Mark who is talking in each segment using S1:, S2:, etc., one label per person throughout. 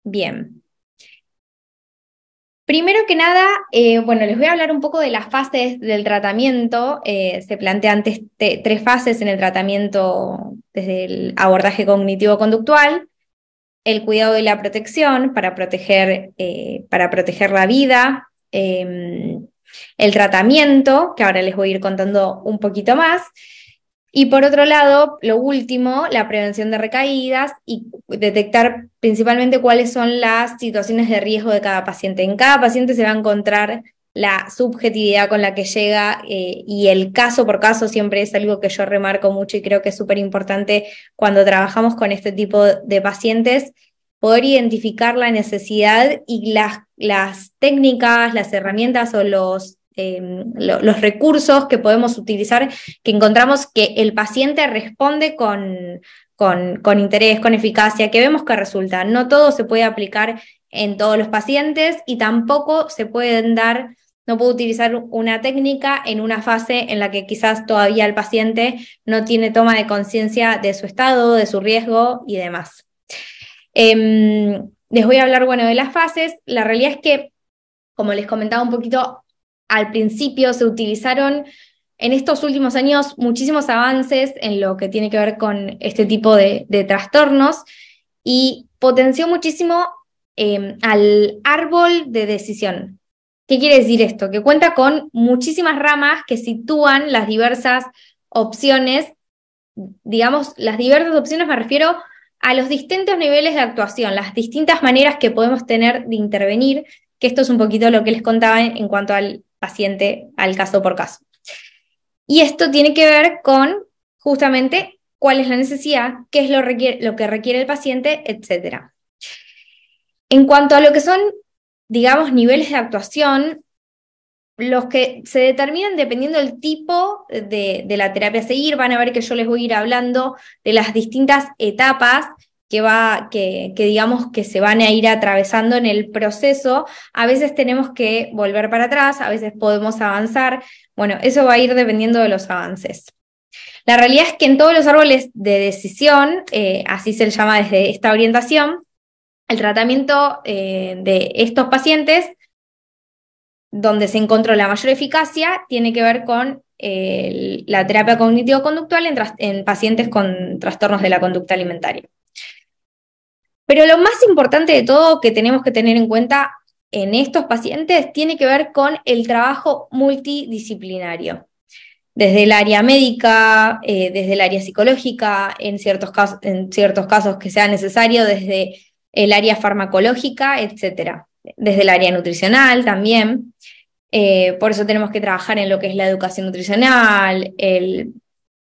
S1: Bien. Primero que nada, bueno, les voy a hablar un poco de las fases del tratamiento. Se plantean tres fases en el tratamiento desde el abordaje cognitivo-conductual: el cuidado y la protección para proteger la vida, el tratamiento, que ahora les voy a ir contando un poquito más, y por otro lado, lo último, la prevención de recaídas y detectar principalmente cuáles son las situaciones de riesgo de cada paciente. En cada paciente se va a encontrar la subjetividad con la que llega, y el caso por caso siempre es algo que yo remarco mucho y creo que es súper importante cuando trabajamos con este tipo de pacientes, poder identificar la necesidad y las técnicas, las herramientas o los recursos que podemos utilizar, que encontramos que el paciente responde con interés, con eficacia, que vemos que resulta. No todo se puede aplicar en todos los pacientes y tampoco no puedo utilizar una técnica en una fase en la que quizás todavía el paciente no tiene toma de conciencia de su estado, de su riesgo y demás. Les voy a hablar, bueno, de las fases. La realidad es que, como les comentaba un poquito al principio, se utilizaron en estos últimos años muchísimos avances en lo que tiene que ver con este tipo de trastornos y potenció muchísimo al árbol de decisión. ¿Qué quiere decir esto? Que cuenta con muchísimas ramas que sitúan las diversas opciones. Digamos, las diversas opciones me refiero a los distintos niveles de actuación, las distintas maneras que podemos tener de intervenir, que esto es un poquito lo que les contaba en cuanto al paciente, al caso por caso. Y esto tiene que ver con justamente cuál es la necesidad, qué es lo que requiere el paciente, etcétera. En cuanto a lo que son, digamos, niveles de actuación, los que se determinan dependiendo del tipo de la terapia a seguir. Van a ver que yo les voy a ir hablando de las distintas etapas que digamos que se van a ir atravesando en el proceso. A veces tenemos que volver para atrás, a veces podemos avanzar. Bueno, eso va a ir dependiendo de los avances. La realidad es que en todos los árboles de decisión, así se le llama desde esta orientación, el tratamiento de estos pacientes donde se encontró la mayor eficacia tiene que ver con la terapia cognitivo-conductual en pacientes con trastornos de la conducta alimentaria. Pero lo más importante de todo que tenemos que tener en cuenta en estos pacientes tiene que ver con el trabajo multidisciplinario, desde el área médica, desde el área psicológica, en ciertos casos que sea necesario, desde el área farmacológica, etcétera, desde el área nutricional también. Por eso tenemos que trabajar en lo que es la educación nutricional,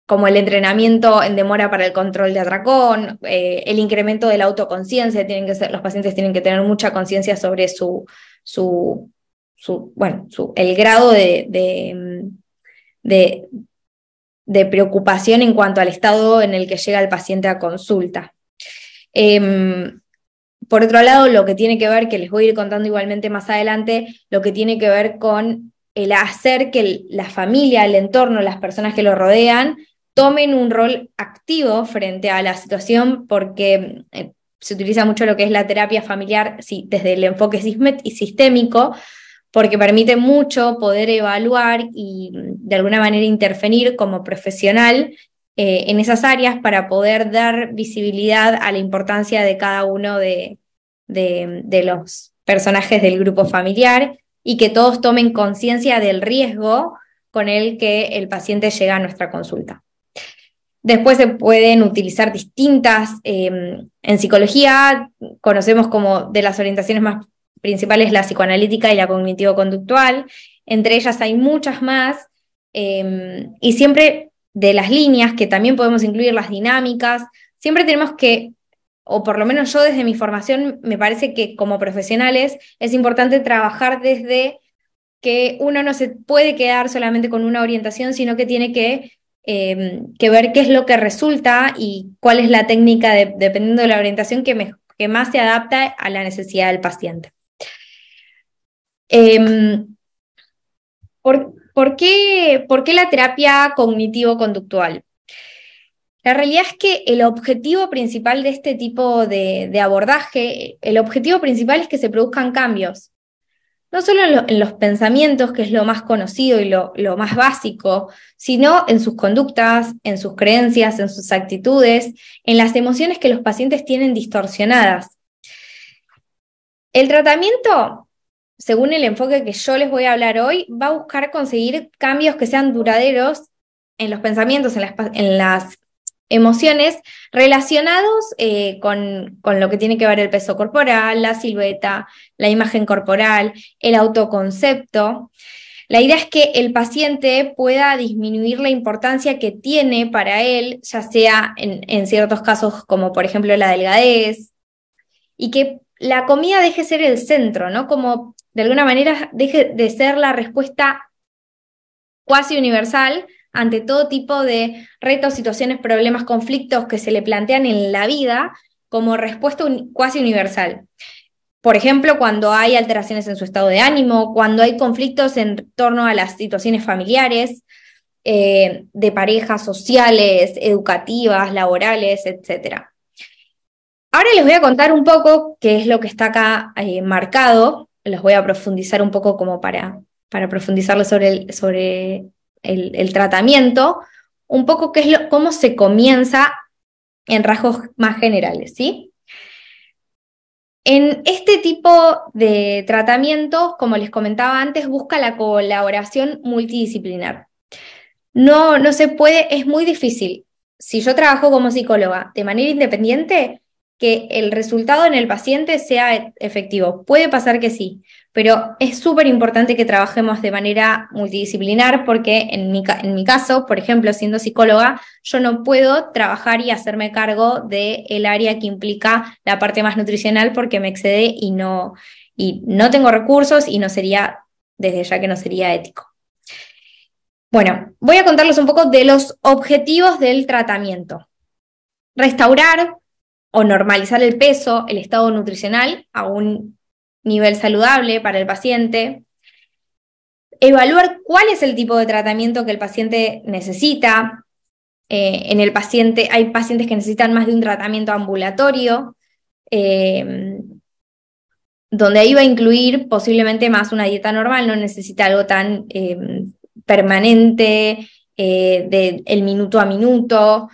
S1: como el entrenamiento en demora para el control de atracón, el incremento de la autoconciencia. Los pacientes tienen que tener mucha conciencia sobre su, el grado de, de preocupación en cuanto al estado en el que llega el paciente a consulta. Por otro lado, lo que tiene que ver, que les voy a ir contando igualmente más adelante, lo que tiene que ver con el hacer que la familia, el entorno, las personas que lo rodean, tomen un rol activo frente a la situación, porque se utiliza mucho lo que es la terapia familiar, sí, desde el enfoque sistémico, porque permite mucho poder evaluar y de alguna manera intervenir como profesional en esas áreas para poder dar visibilidad a la importancia de cada uno de los personajes del grupo familiar y que todos tomen conciencia del riesgo con el que el paciente llega a nuestra consulta. Después se pueden utilizar en psicología conocemos como de las orientaciones más principales la psicoanalítica y la cognitivo-conductual. Entre ellas hay muchas más, y siempre de las líneas, que también podemos incluir las dinámicas. Siempre tenemos que, o por lo menos yo desde mi formación, me parece que como profesionales es importante trabajar desde que uno no se puede quedar solamente con una orientación, sino que tiene que ver qué es lo que resulta y cuál es la técnica, dependiendo de la orientación, que más se adapta a la necesidad del paciente. ¿Por qué la terapia cognitivo-conductual? La realidad es que el objetivo principal de este tipo de abordaje, el objetivo principal es que se produzcan cambios, no solo en los pensamientos, que es lo más conocido y lo más básico, sino en sus conductas, en sus creencias, en sus actitudes, en las emociones que los pacientes tienen distorsionadas. El tratamiento, según el enfoque que yo les voy a hablar hoy, va a buscar conseguir cambios que sean duraderos en los pensamientos, en las emociones relacionados con lo que tiene que ver el peso corporal, la silueta, la imagen corporal, el autoconcepto. La idea es que el paciente pueda disminuir la importancia que tiene para él, ya sea en ciertos casos como por ejemplo la delgadez, y que la comida deje ser el centro, ¿no? Como de alguna manera deje de ser la respuesta cuasi universal ante todo tipo de retos, situaciones, problemas, conflictos que se le plantean en la vida como respuesta cuasi universal. Por ejemplo, cuando hay alteraciones en su estado de ánimo, cuando hay conflictos en torno a las situaciones familiares, de parejas, sociales, educativas, laborales, etc. Ahora les voy a contar un poco qué es lo que está acá marcado. Los voy a profundizar un poco como para profundizarles sobre el tratamiento, un poco cómo se comienza en rasgos más generales, ¿sí? En este tipo de tratamientos, como les comentaba antes, busca la colaboración multidisciplinar. No se puede, es muy difícil. Si yo trabajo como psicóloga de manera independiente, que el resultado en el paciente sea efectivo. Puede pasar que sí, pero es súper importante que trabajemos de manera multidisciplinar porque en mi caso, por ejemplo, siendo psicóloga, yo no puedo trabajar y hacerme cargo del área que implica la parte más nutricional porque me excede y no tengo recursos y no sería, desde ya que no sería ético. Bueno, voy a contarles un poco de los objetivos del tratamiento. Restaurar o normalizar el peso, el estado nutricional a un nivel saludable para el paciente. Evaluar cuál es el tipo de tratamiento que el paciente necesita. En el paciente, hay pacientes que necesitan más de un tratamiento ambulatorio, donde ahí va a incluir posiblemente más una dieta normal, no necesita algo tan permanente, del minuto a minuto,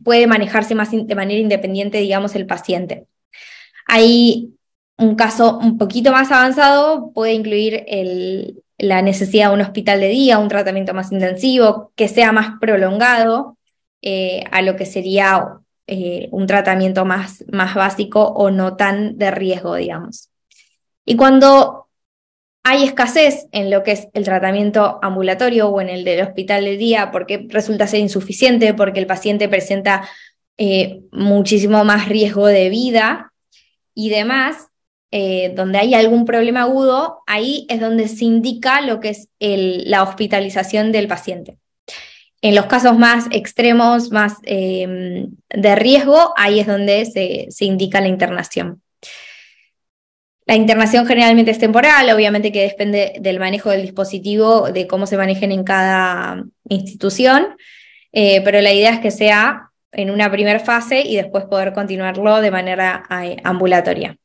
S1: puede manejarse más de manera independiente, digamos, el paciente. Hay un caso un poquito más avanzado, puede incluir la necesidad de un hospital de día, un tratamiento más intensivo, que sea más prolongado a lo que sería un tratamiento más básico o no tan de riesgo, digamos. Y cuando hay escasez en lo que es el tratamiento ambulatorio o en el del hospital de día porque resulta ser insuficiente, porque el paciente presenta muchísimo más riesgo de vida y demás, donde hay algún problema agudo, ahí es donde se indica lo que es la hospitalización del paciente. En los casos más extremos, más de riesgo, ahí es donde se indica la internación. La internación generalmente es temporal, obviamente que depende del manejo del dispositivo, de cómo se manejen en cada institución, pero la idea es que sea en una primera fase y después poder continuarlo de manera ambulatoria.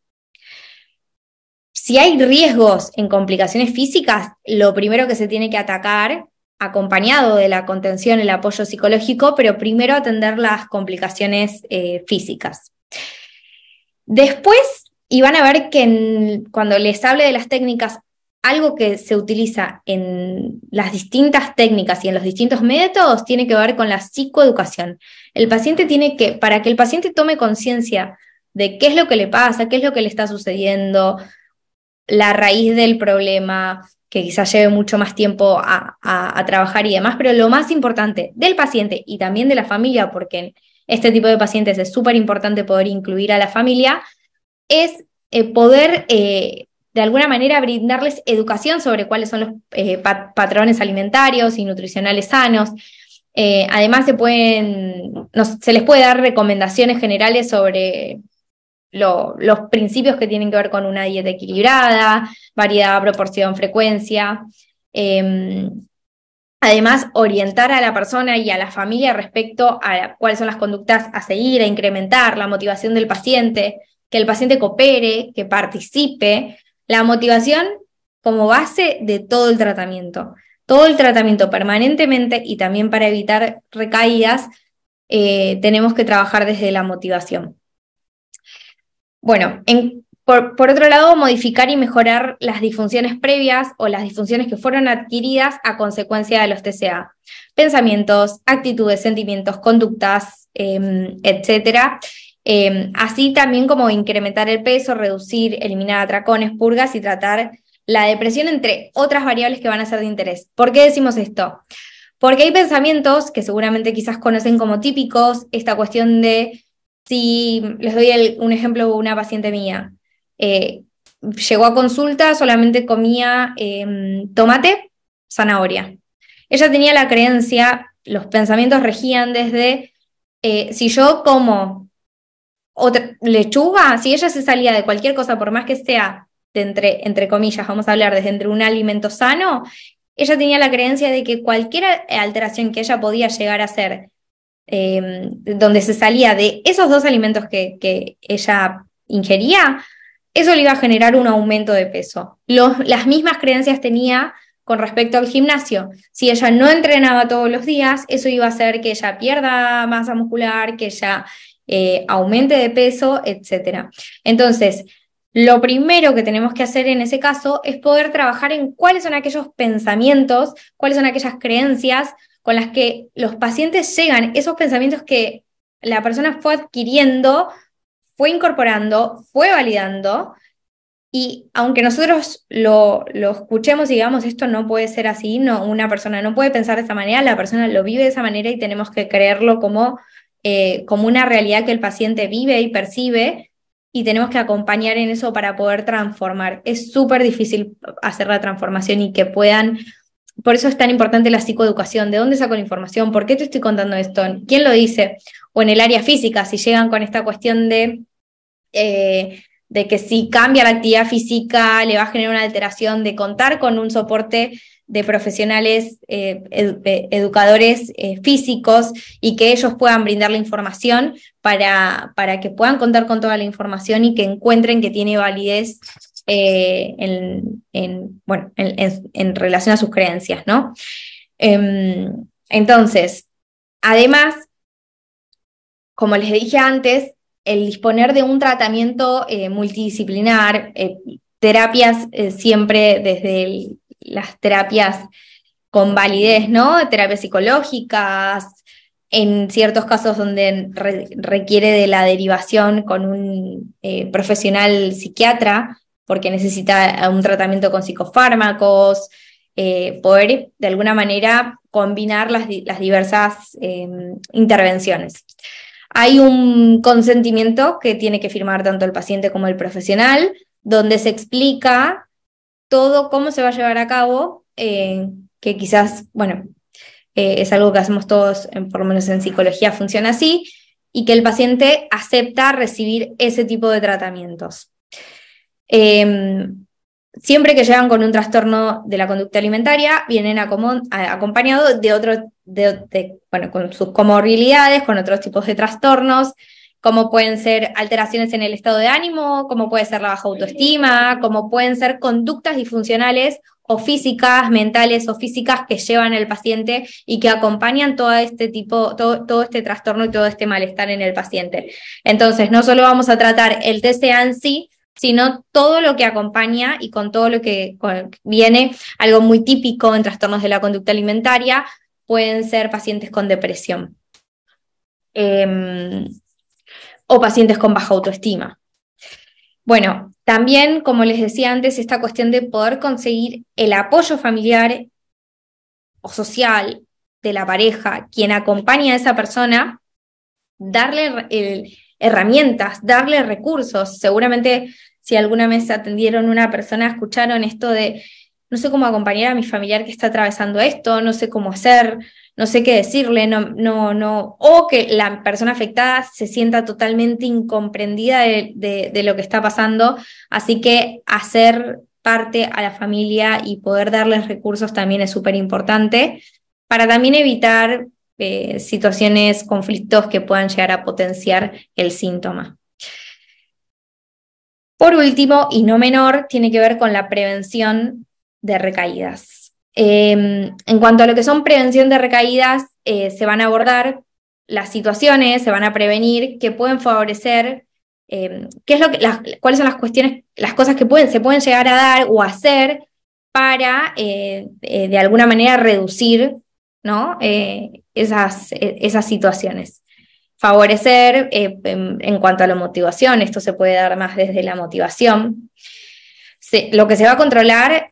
S1: Si hay riesgos en complicaciones físicas, lo primero que se tiene que atacar, acompañado de la contención, el apoyo psicológico, pero primero atender las complicaciones físicas. Después, y van a ver que cuando les hable de las técnicas, algo que se utiliza en las distintas técnicas y en los distintos métodos tiene que ver con la psicoeducación. El paciente para que el paciente tome conciencia de qué es lo que le pasa, qué es lo que le está sucediendo, la raíz del problema, que quizás lleve mucho más tiempo a trabajar y demás, pero lo más importante del paciente y también de la familia, porque en este tipo de pacientes es súper importante poder incluir a la familia, es poder de alguna manera brindarles educación sobre cuáles son los patrones alimentarios y nutricionales sanos. Además se les puede dar recomendaciones generales sobre los principios que tienen que ver con una dieta equilibrada, variedad, proporción, frecuencia. Además, orientar a la persona y a la familia respecto a cuáles son las conductas a seguir, a incrementar la motivación del paciente, que el paciente coopere, que participe. La motivación como base de todo el tratamiento permanentemente y también para evitar recaídas, tenemos que trabajar desde la motivación. Bueno, por otro lado, modificar y mejorar las disfunciones previas o las disfunciones que fueron adquiridas a consecuencia de los TCA. Pensamientos, actitudes, sentimientos, conductas, etcétera. Así también como incrementar el peso, reducir, eliminar atracones, purgas y tratar la depresión, entre otras variables que van a ser de interés. ¿Por qué decimos esto? Porque hay pensamientos que seguramente quizás conocen como típicos, esta cuestión de, si les doy un ejemplo, una paciente mía, llegó a consulta, solamente comía tomate, zanahoria. Ella tenía la creencia, los pensamientos regían desde, si yo como lechuga, si ella se salía de cualquier cosa, por más que sea, entre comillas, vamos a hablar desde entre un alimento sano, ella tenía la creencia de que cualquier alteración que ella podía llegar a hacer, donde se salía de esos dos alimentos que ella ingería, eso le iba a generar un aumento de peso. Las mismas creencias tenía con respecto al gimnasio. Si ella no entrenaba todos los días, eso iba a hacer que ella pierda masa muscular, que ella aumente de peso, etc. Entonces, lo primero que tenemos que hacer en ese caso es poder trabajar en cuáles son aquellos pensamientos, cuáles son aquellas creencias con las que los pacientes llegan, esos pensamientos que la persona fue adquiriendo, fue incorporando, fue validando, y aunque nosotros lo escuchemos y digamos esto no puede ser así, no, una persona no puede pensar de esa manera, la persona lo vive de esa manera y tenemos que creerlo como una realidad que el paciente vive y percibe, y tenemos que acompañar en eso para poder transformar. Es súper difícil hacer la transformación y que puedan. Por eso es tan importante la psicoeducación. ¿De dónde saco la información? ¿Por qué te estoy contando esto? ¿Quién lo dice? O en el área física, si llegan con esta cuestión de que si cambia la actividad física le va a generar una alteración, de contar con un soporte de profesionales, educadores físicos, y que ellos puedan brindar la información para que puedan contar con toda la información y que encuentren que tiene validez en relación a sus creencias, ¿no? Entonces, además, como les dije antes, el disponer de un tratamiento multidisciplinar, terapias siempre desde las terapias con validez, ¿no? Terapias psicológicas, en ciertos casos donde requiere de la derivación con un profesional psiquiatra, porque necesita un tratamiento con psicofármacos, poder de alguna manera combinar las diversas intervenciones. Hay un consentimiento que tiene que firmar tanto el paciente como el profesional, donde se explica todo cómo se va a llevar a cabo, que quizás, es algo que hacemos todos, por lo menos en psicología funciona así, y que el paciente acepta recibir ese tipo de tratamientos. Siempre que llegan con un trastorno de la conducta alimentaria, vienen acompañados con sus comorbilidades, con otros tipos de trastornos, como pueden ser alteraciones en el estado de ánimo, como puede ser la baja autoestima, como pueden ser conductas disfuncionales o físicas, mentales o físicas que llevan al paciente y que acompañan todo este trastorno y todo este malestar en el paciente. Entonces, no solo vamos a tratar el TCA en sí, sino todo lo que acompaña y con todo lo que viene. Algo muy típico en trastornos de la conducta alimentaria pueden ser pacientes con depresión o pacientes con baja autoestima. Bueno, también, como les decía antes, esta cuestión de poder conseguir el apoyo familiar o social de la pareja, quien acompaña a esa persona, darle herramientas, darle recursos. Seguramente si alguna vez atendieron a una persona, escucharon esto de no sé cómo acompañar a mi familiar que está atravesando esto, no sé cómo hacer, no sé qué decirle, o que la persona afectada se sienta totalmente incomprendida de lo que está pasando. Así que hacer parte a la familia y poder darles recursos también es súper importante. para también evitar situaciones, conflictos que puedan llegar a potenciar el síntoma. Por último, y no menor, tiene que ver con la prevención de recaídas. En cuanto a lo que son prevención de recaídas, se van a abordar las situaciones, se van a prevenir que pueden favorecer, cuáles son las cuestiones, las cosas que se pueden llegar a dar o hacer para de alguna manera reducir, ¿no? esas situaciones. Favorecer en cuanto a la motivación, esto se puede dar más desde la motivación. Lo que se va a controlar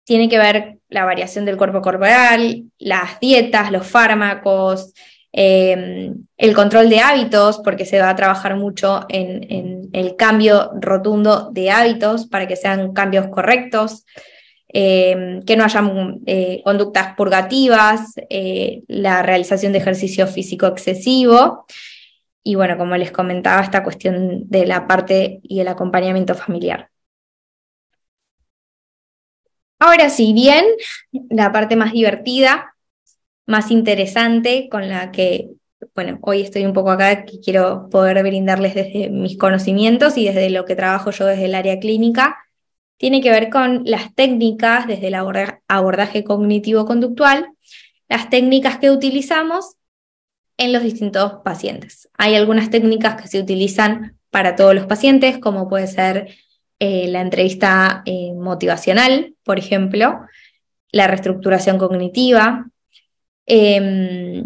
S1: tiene que ver la variación del cuerpo corporal, las dietas, los fármacos, el control de hábitos, porque se va a trabajar mucho en el cambio rotundo de hábitos para que sean cambios correctos. Que no haya conductas purgativas, la realización de ejercicio físico excesivo y bueno, como les comentaba, esta cuestión de la parte y el acompañamiento familiar. Ahora sí, bien, la parte más divertida, más interesante, con la que, bueno, hoy estoy un poco acá, que quiero poder brindarles desde mis conocimientos y desde lo que trabajo yo desde el área clínica, tiene que ver con las técnicas desde el abordaje cognitivo-conductual, las técnicas que utilizamos en los distintos pacientes. Hay algunas técnicas que se utilizan para todos los pacientes, como puede ser la entrevista motivacional, por ejemplo, la reestructuración cognitiva. Y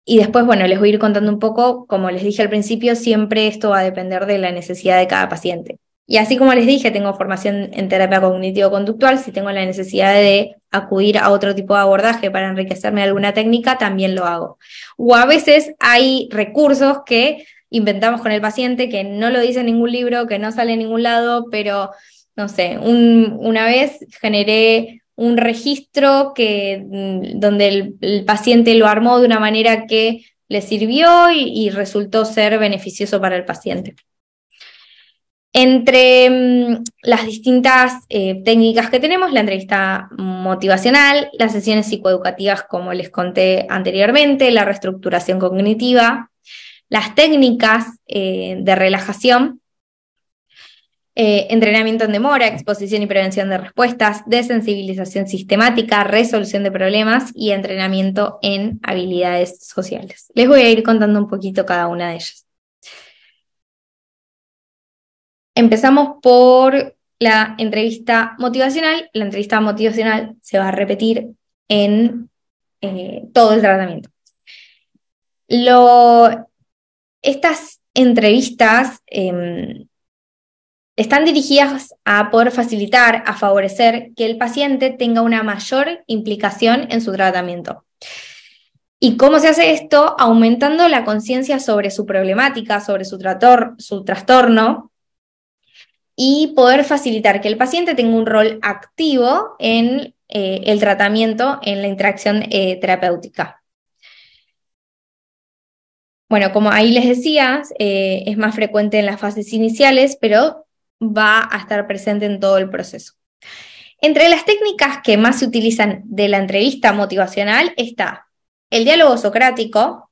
S1: después, bueno, les voy a ir contando un poco, como les dije al principio, siempre esto va a depender de la necesidad de cada paciente. Y así como les dije, tengo formación en terapia cognitivo-conductual, si tengo la necesidad de acudir a otro tipo de abordaje para enriquecerme de alguna técnica, también lo hago. O a veces hay recursos que inventamos con el paciente, que no lo dice en ningún libro, que no sale en ningún lado, pero, no sé, una vez generé un registro donde el paciente lo armó de una manera que le sirvió y resultó ser beneficioso para el paciente. Entre las distintas técnicas que tenemos, la entrevista motivacional, las sesiones psicoeducativas, como les conté anteriormente, la reestructuración cognitiva, las técnicas de relajación, entrenamiento en demora, exposición y prevención de respuestas, desensibilización sistemática, resolución de problemas y entrenamiento en habilidades sociales. Les voy a ir contando un poquito cada una de ellas. Empezamos por la entrevista motivacional. La entrevista motivacional se va a repetir en todo el tratamiento. Estas entrevistas están dirigidas a poder facilitar, a favorecer que el paciente tenga una mayor implicación en su tratamiento. ¿Y cómo se hace esto? Aumentando la conciencia sobre su problemática, sobre su trastorno, y poder facilitar que el paciente tenga un rol activo en el tratamiento, en la interacción terapéutica. Bueno, como ahí les decía, es más frecuente en las fases iniciales, pero va a estar presente en todo el proceso. Entre las técnicas que más se utilizan de la entrevista motivacional está el diálogo socrático,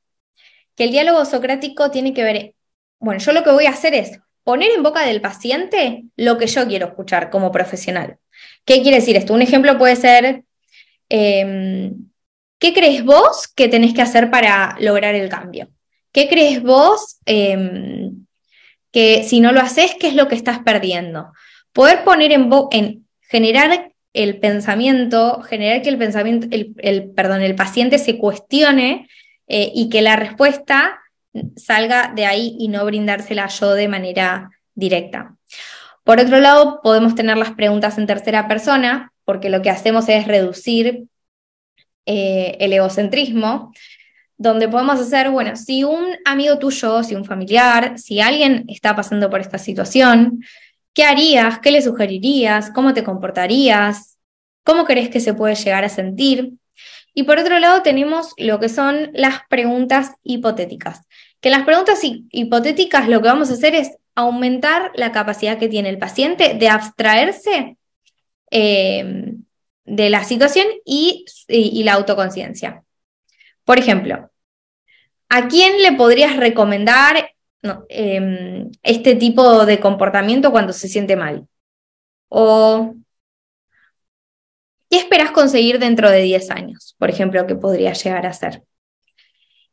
S1: que el diálogo socrático tiene que ver, bueno, yo lo que voy a hacer es poner en boca del paciente lo que yo quiero escuchar como profesional. ¿Qué quiere decir esto? Un ejemplo puede ser, ¿qué crees vos que tenés que hacer para lograr el cambio? ¿Qué crees vos que si no lo haces, qué es lo que estás perdiendo? Poder poner en generar el pensamiento, generar que el paciente se cuestione y que la respuesta salga de ahí y no brindársela yo de manera directa. Por otro lado, podemos tener las preguntas en tercera persona, porque lo que hacemos es reducir el egocentrismo, donde podemos hacer, bueno, si un amigo tuyo, si un familiar, si alguien está pasando por esta situación, ¿qué harías? ¿Qué le sugerirías? ¿Cómo te comportarías? ¿Cómo crees que se puede llegar a sentir? Y por otro lado tenemos lo que son las preguntas hipotéticas. Que en las preguntas hipotéticas lo que vamos a hacer es aumentar la capacidad que tiene el paciente de abstraerse de la situación y la autoconciencia. Por ejemplo, ¿a quién le podrías recomendar este tipo de comportamiento cuando se siente mal? ¿O qué esperas conseguir dentro de 10 años? Por ejemplo, ¿qué podría llegar a ser?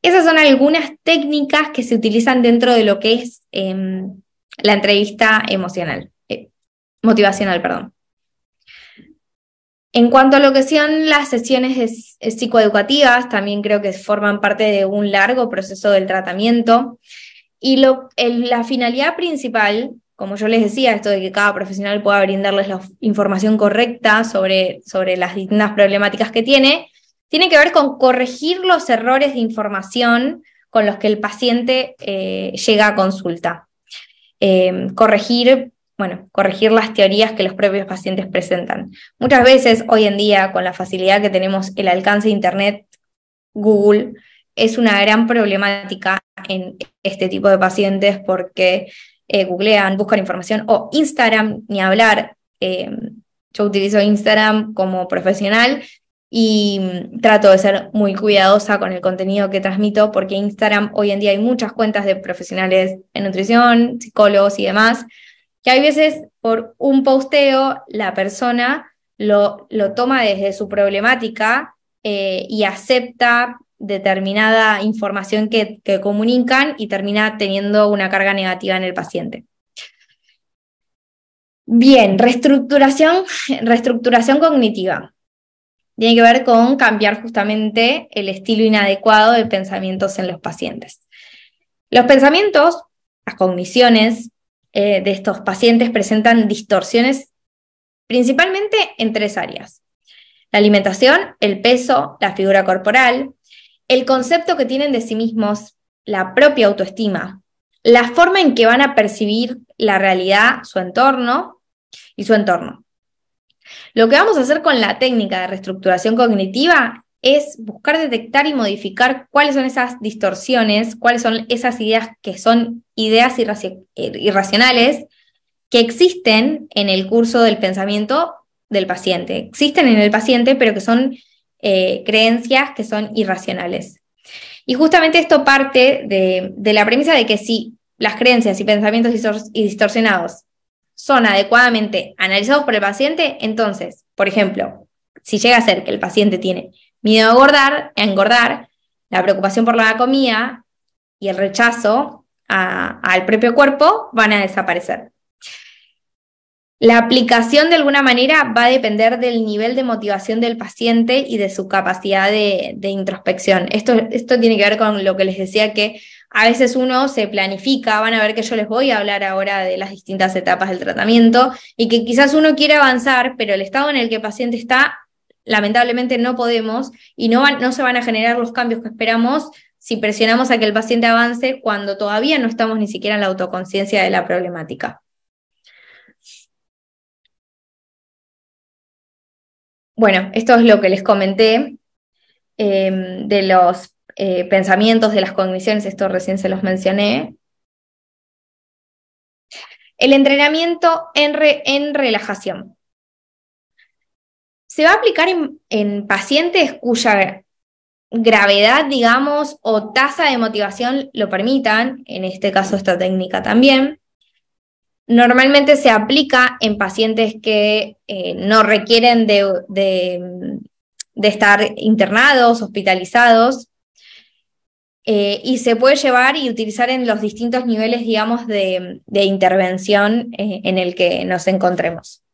S1: Esas son algunas técnicas que se utilizan dentro de lo que es la entrevista motivacional, perdón. En cuanto a lo que son las sesiones psicoeducativas, también creo que forman parte de un largo proceso del tratamiento. Y la finalidad principal, como yo les decía, esto de que cada profesional pueda brindarles la información correcta sobre las distintas problemáticas que tiene que ver con corregir los errores de información con los que el paciente llega a consulta. Corregir las teorías que los propios pacientes presentan. Muchas veces, hoy en día, con la facilidad que tenemos, el alcance de Internet, Google, es una gran problemática en este tipo de pacientes porque googlean, buscan información, o Instagram, ni hablar. Yo utilizo Instagram como profesional y trato de ser muy cuidadosa con el contenido que transmito, porque Instagram hoy en día hay muchas cuentas de profesionales en nutrición, psicólogos y demás, que hay veces por un posteo la persona lo toma desde su problemática y acepta determinada información que comunican y termina teniendo una carga negativa en el paciente. Bien, reestructuración cognitiva. Tiene que ver con cambiar justamente el estilo inadecuado de pensamientos en los pacientes. Los pensamientos, las cogniciones de estos pacientes presentan distorsiones principalmente en 3 áreas: la alimentación, el peso, la figura corporal, el concepto que tienen de sí mismos, la propia autoestima, la forma en que van a percibir la realidad, su entorno y su entorno. Lo que vamos a hacer con la técnica de reestructuración cognitiva es buscar detectar y modificar cuáles son esas distorsiones, cuáles son esas ideas que son ideas irracionales que existen en el curso del pensamiento del paciente. Existen en el paciente, pero que son creencias que son irracionales. Y justamente esto parte de la premisa de que si las creencias y pensamientos distorsionados son adecuadamente analizados por el paciente, entonces, por ejemplo, si llega a ser que el paciente tiene miedo a engordar, la preocupación por la comida y el rechazo al propio cuerpo van a desaparecer. La aplicación de alguna manera va a depender del nivel de motivación del paciente y de su capacidad de introspección. Esto tiene que ver con lo que les decía, que a veces uno se planifica. Van a ver que yo les voy a hablar ahora de las distintas etapas del tratamiento y que quizás uno quiere avanzar, pero el estado en el que el paciente está, lamentablemente no podemos y no se van a generar los cambios que esperamos si presionamos a que el paciente avance cuando todavía no estamos ni siquiera en la autoconciencia de la problemática. Bueno, esto es lo que les comenté de los pensamientos, de las cogniciones, esto recién se los mencioné. El entrenamiento en relajación. Se va a aplicar en pacientes cuya gravedad, digamos, o tasa de motivación lo permitan, en este caso esta técnica también. Normalmente se aplica en pacientes que no requieren de estar internados, hospitalizados, y se puede llevar y utilizar en los distintos niveles, digamos, de intervención en el que nos encontremos.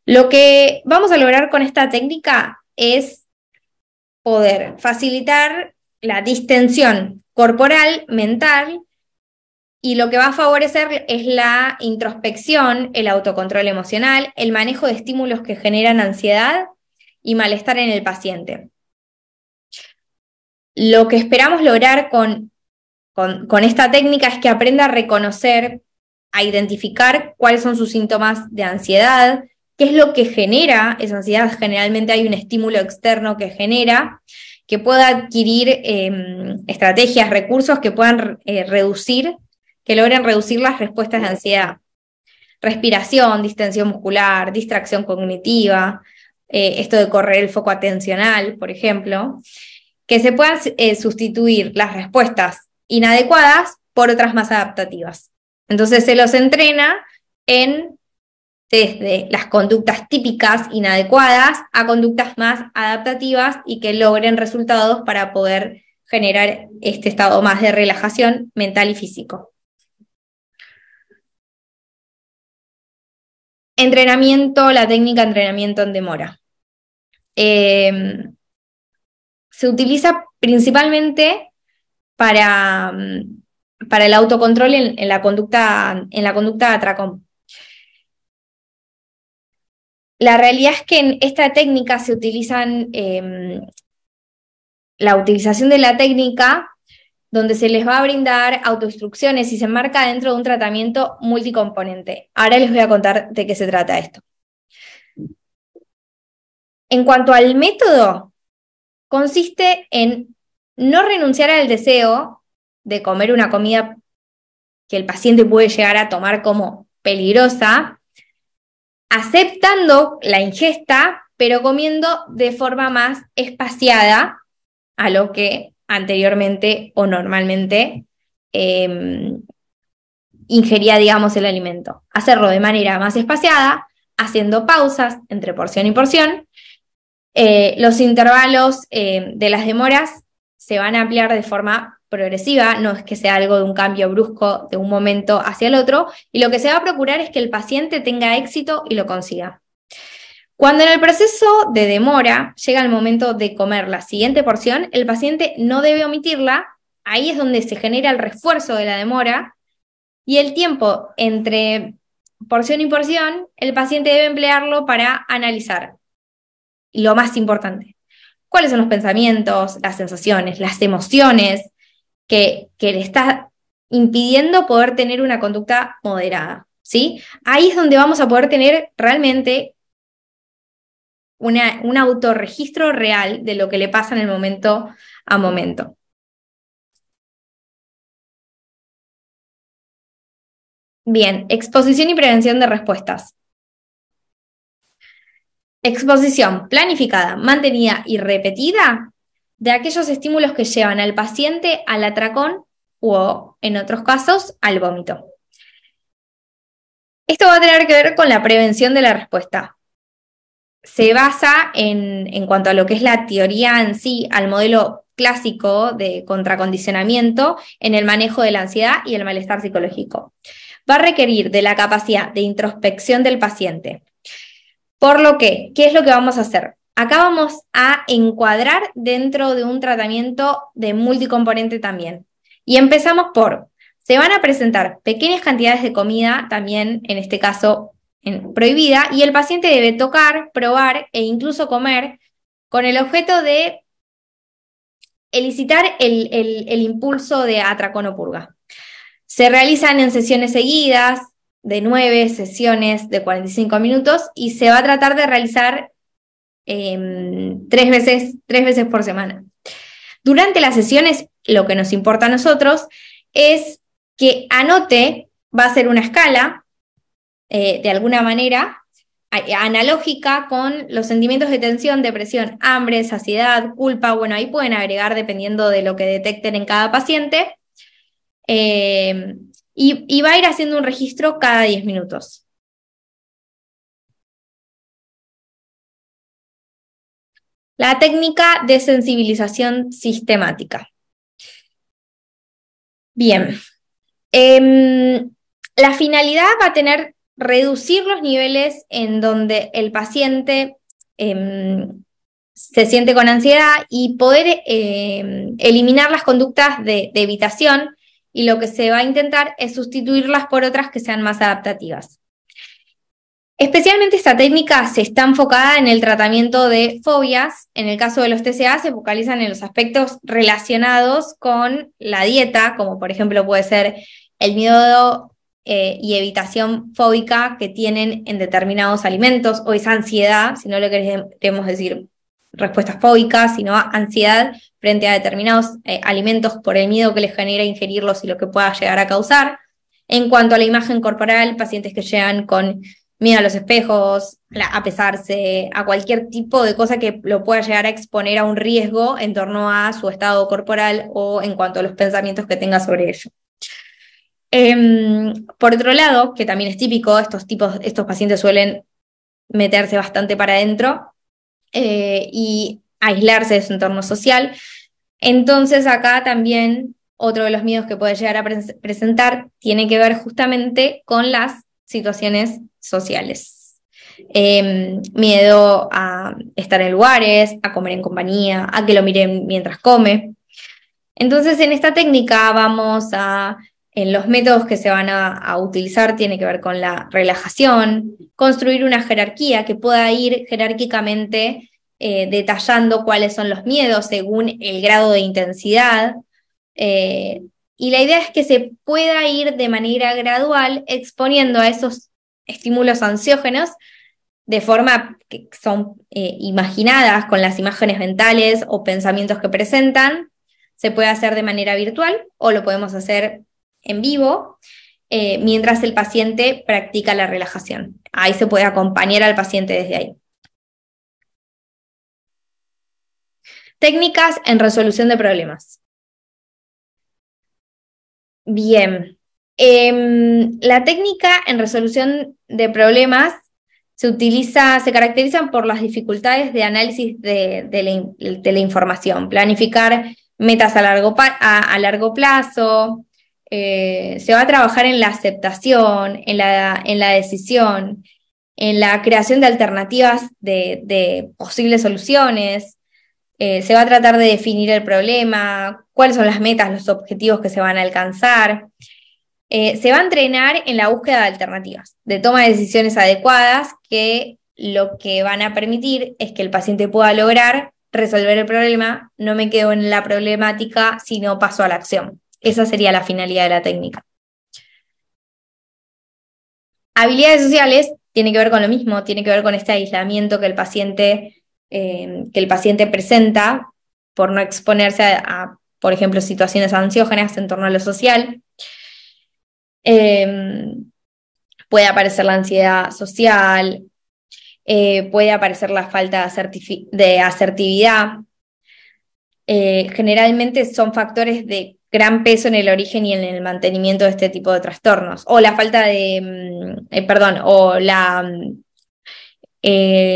S1: Lo que vamos a lograr con esta técnica es poder facilitar la distensión corporal, mental, y lo que va a favorecer es la introspección, el autocontrol emocional, el manejo de estímulos que generan ansiedad y malestar en el paciente. Lo que esperamos lograr con esta técnica es que aprenda a reconocer, a identificar cuáles son sus síntomas de ansiedad, qué es lo que genera esa ansiedad. Generalmente hay un estímulo externo que genera, que pueda adquirir estrategias, recursos que puedan que logren reducir las respuestas de ansiedad. Respiración, distensión muscular, distracción cognitiva, esto de correr el foco atencional, por ejemplo, que se puedan sustituir las respuestas inadecuadas por otras más adaptativas. Entonces se los entrena desde las conductas típicas inadecuadas a conductas más adaptativas y que logren resultados para poder generar este estado más de relajación mental y físico. Entrenamiento, la técnica de entrenamiento en demora. Se utiliza principalmente para el autocontrol en la conducta de atracón. La realidad es que en esta técnica se utilizan la utilización de la técnica donde se les va a brindar autoinstrucciones y se enmarca dentro de un tratamiento multicomponente. Ahora les voy a contar de qué se trata esto. En cuanto al método, consiste en no renunciar al deseo de comer una comida que el paciente puede llegar a tomar como peligrosa, aceptando la ingesta, pero comiendo de forma más espaciada a lo que anteriormente o normalmente ingería, digamos, el alimento. Hacerlo de manera más espaciada, haciendo pausas entre porción y porción. Los intervalos de las demoras se van a ampliar de forma progresiva, no es que sea algo de un cambio brusco de un momento hacia el otro, y lo que se va a procurar es que el paciente tenga éxito y lo consiga. Cuando en el proceso de demora llega el momento de comer la siguiente porción, el paciente no debe omitirla, ahí es donde se genera el refuerzo de la demora, y el tiempo entre porción y porción, el paciente debe emplearlo para analizar. Y lo más importante, ¿cuáles son los pensamientos, las sensaciones, las emociones que le está impidiendo poder tener una conducta moderada? ¿Sí? Ahí es donde vamos a poder tener realmente un autorregistro real de lo que le pasa en el momento a momento. Bien, exposición y prevención de respuestas. Exposición planificada, mantenida y repetida de aquellos estímulos que llevan al paciente al atracón o, en otros casos, al vómito. Esto va a tener que ver con la prevención de la respuesta. Se basa en cuanto a lo que es la teoría en sí, al modelo clásico de contracondicionamiento en el manejo de la ansiedad y el malestar psicológico. Va a requerir de la capacidad de introspección del paciente. Por lo que, ¿qué es lo que vamos a hacer? Acá vamos a encuadrar dentro de un tratamiento de multicomponente también. Y empezamos por, se van a presentar pequeñas cantidades de comida, también en este caso prohibida, y el paciente debe tocar, probar e incluso comer con el objeto de elicitar el impulso de atracón o purga. Se realizan en sesiones seguidas, de 9 sesiones de 45 minutos, y se va a tratar de realizar 3 veces por semana. Durante las sesiones, lo que nos importa a nosotros es que anote, va a ser una escala, de alguna manera, analógica con los sentimientos de tensión, depresión, hambre, saciedad, culpa. Bueno, ahí pueden agregar dependiendo de lo que detecten en cada paciente. Y va a ir haciendo un registro cada 10 minutos. La técnica de sensibilización sistemática. Bien. La finalidad va a tener reducir los niveles en donde el paciente se siente con ansiedad y poder eliminar las conductas de evitación, y lo que se va a intentar es sustituirlas por otras que sean más adaptativas. Especialmente esta técnica se está enfocada en el tratamiento de fobias. En el caso de los TCA se focalizan en los aspectos relacionados con la dieta, como por ejemplo puede ser el miedo y evitación fóbica que tienen en determinados alimentos, o esa ansiedad, si no le queremos decir respuestas fóbicas, sino ansiedad frente a determinados alimentos por el miedo que les genera ingerirlos y lo que pueda llegar a causar. En cuanto a la imagen corporal, pacientes que llegan con miedo a los espejos, a pesarse, a cualquier tipo de cosa que lo pueda llegar a exponer a un riesgo en torno a su estado corporal o en cuanto a los pensamientos que tenga sobre ello. Por otro lado, que también es típico, estos pacientes suelen meterse bastante para adentro y aislarse de su entorno social. Entonces acá también otro de los miedos que puede llegar a presentar tiene que ver justamente con las situaciones sociales. Miedo a estar en lugares, a comer en compañía, a que lo miren mientras come. Entonces en esta técnica en los métodos que se van a utilizar tiene que ver con la relajación, construir una jerarquía que pueda ir jerárquicamente detallando cuáles son los miedos según el grado de intensidad. Y la idea es que se pueda ir de manera gradual exponiendo a esos estímulos ansiógenos de forma que son imaginadas con las imágenes mentales o pensamientos que presentan. Se puede hacer de manera virtual o lo podemos hacer en vivo mientras el paciente practica la relajación. Ahí se puede acompañar al paciente desde ahí. Técnicas en resolución de problemas. Bien. La técnica en resolución de problemas se caracterizan por las dificultades de análisis de la información, planificar metas a largo plazo, se va a trabajar en la aceptación, en la decisión, en la creación de alternativas de posibles soluciones, se va a tratar de definir el problema, cuáles son las metas, los objetivos que se van a alcanzar. Se va a entrenar en la búsqueda de alternativas, de toma de decisiones adecuadas, que lo que van a permitir es que el paciente pueda lograr resolver el problema, no me quedo en la problemática, sino paso a la acción. Esa sería la finalidad de la técnica. Habilidades sociales tiene que ver con lo mismo, tiene que ver con este aislamiento que el paciente presenta por no exponerse por ejemplo, situaciones ansiógenas en torno a lo social. Puede aparecer la ansiedad social, puede aparecer la falta de asertividad. Generalmente son factores de gran peso en el origen y en el mantenimiento de este tipo de trastornos. O la falta de,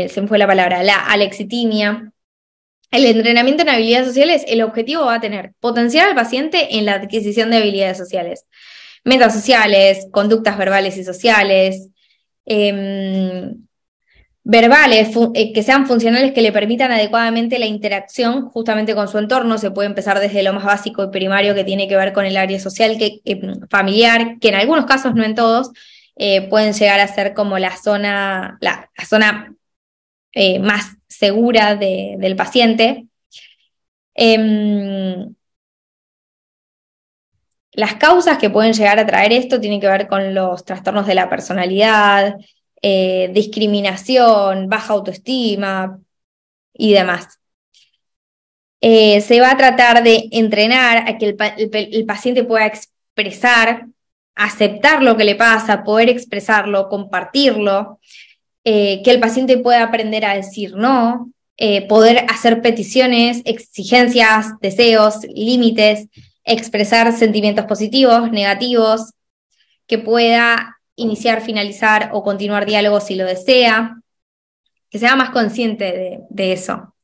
S1: se me fue la palabra, la alexitimia. El entrenamiento en habilidades sociales, el objetivo va a tener potenciar al paciente en la adquisición de habilidades sociales. Metas sociales, conductas verbales y sociales, verbales, que sean funcionales, que le permitan adecuadamente la interacción justamente con su entorno. Se puede empezar desde lo más básico y primario que tiene que ver con el área social, familiar, que en algunos casos, no en todos, pueden llegar a ser como la zona más segura del paciente. Las causas que pueden llegar a traer esto tienen que ver con los trastornos de la personalidad, discriminación, baja autoestima y demás. Se va a tratar de entrenar a que el paciente pueda expresar, aceptar lo que le pasa, poder expresarlo, compartirlo, que el paciente pueda aprender a decir no, poder hacer peticiones, exigencias, deseos, límites, expresar sentimientos positivos, negativos, que pueda iniciar, finalizar o continuar diálogos si lo desea, que sea más consciente de eso.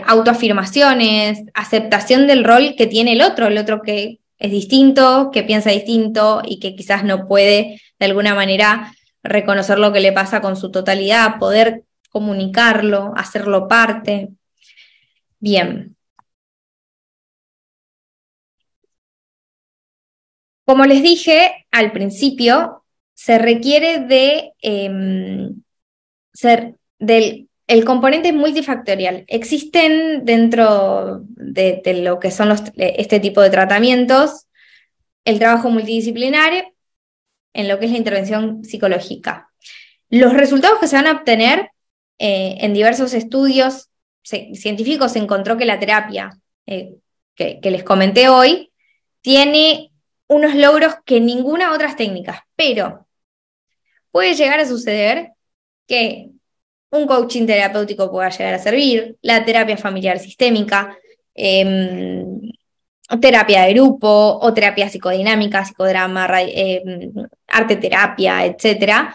S1: Autoafirmaciones, aceptación del rol que tiene el otro que es distinto, que piensa distinto y que quizás no puede de alguna manera reconocer lo que le pasa con su totalidad, poder comunicarlo, hacerlo parte. Bien. Como les dije al principio, se requiere el componente multifactorial. Existen dentro de lo que son este tipo de tratamientos el trabajo multidisciplinar en lo que es la intervención psicológica. Los resultados que se van a obtener en diversos estudios científicos se encontró que la terapia que les comenté hoy tiene unos logros que ninguna otras técnicas, pero puede llegar a suceder que un coaching terapéutico pueda llegar a servir, la terapia familiar sistémica, terapia de grupo o terapia psicodinámica, psicodrama, arte terapia, etc.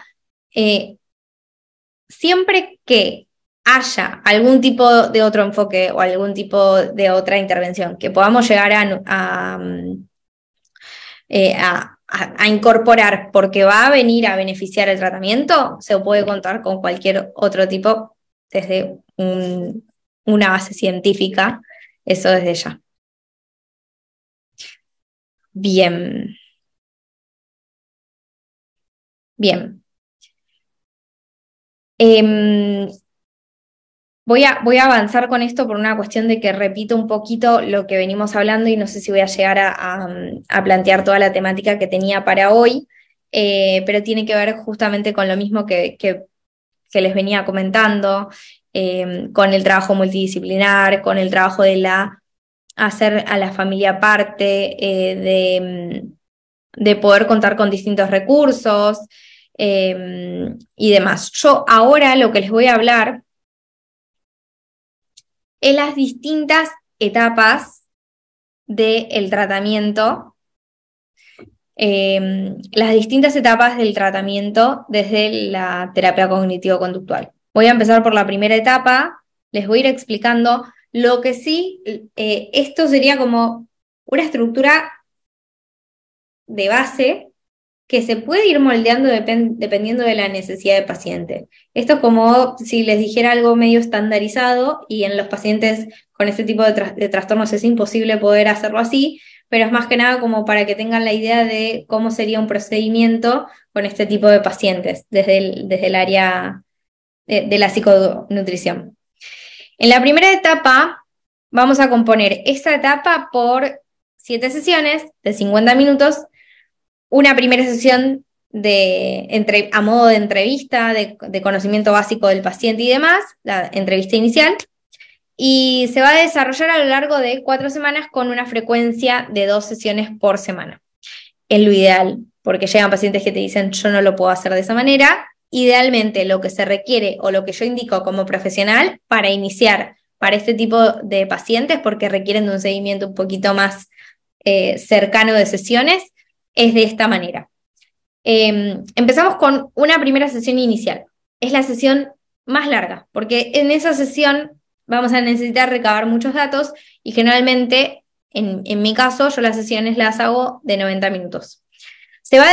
S1: Siempre que haya algún tipo de otro enfoque o algún tipo de otra intervención que podamos llegar a incorporar porque va a venir a beneficiar el tratamiento, se puede contar con cualquier otro tipo desde una base científica, eso desde ya. Bien, bien. Voy a avanzar con esto por una cuestión de que repito un poquito lo que venimos hablando y no sé si voy a llegar a plantear toda la temática que tenía para hoy, pero tiene que ver justamente con lo mismo que les venía comentando, con el trabajo multidisciplinar, con el trabajo de hacer a la familia parte, de poder contar con distintos recursos y demás. Yo ahora lo que les voy a hablar es las distintas etapas del tratamiento, las distintas etapas del tratamiento desde la terapia cognitivo-conductual. Voy a empezar por la primera etapa, les voy a ir explicando lo que sí, esto sería como una estructura de base que se puede ir moldeando dependiendo de la necesidad del paciente. Esto es como si les dijera algo medio estandarizado y en los pacientes con este tipo de trastornos es imposible poder hacerlo así, pero es más que nada como para que tengan la idea de cómo sería un procedimiento con este tipo de pacientes desde el área de la psiconutrición. En la primera etapa vamos a componer esta etapa por 7 sesiones de 50 minutos, una primera sesión a modo de entrevista, de conocimiento básico del paciente y demás, la entrevista inicial, y se va a desarrollar a lo largo de 4 semanas con una frecuencia de 2 sesiones por semana. Es lo ideal, porque llegan pacientes que te dicen yo no lo puedo hacer de esa manera. Idealmente lo que se requiere o lo que yo indico como profesional para iniciar para este tipo de pacientes, porque requieren de un seguimiento un poquito más cercano de sesiones, es de esta manera. Empezamos con una primera sesión inicial. Es la sesión más larga, porque en esa sesión vamos a necesitar recabar muchos datos y generalmente, en mi caso, yo las sesiones las hago de 90 minutos. Se va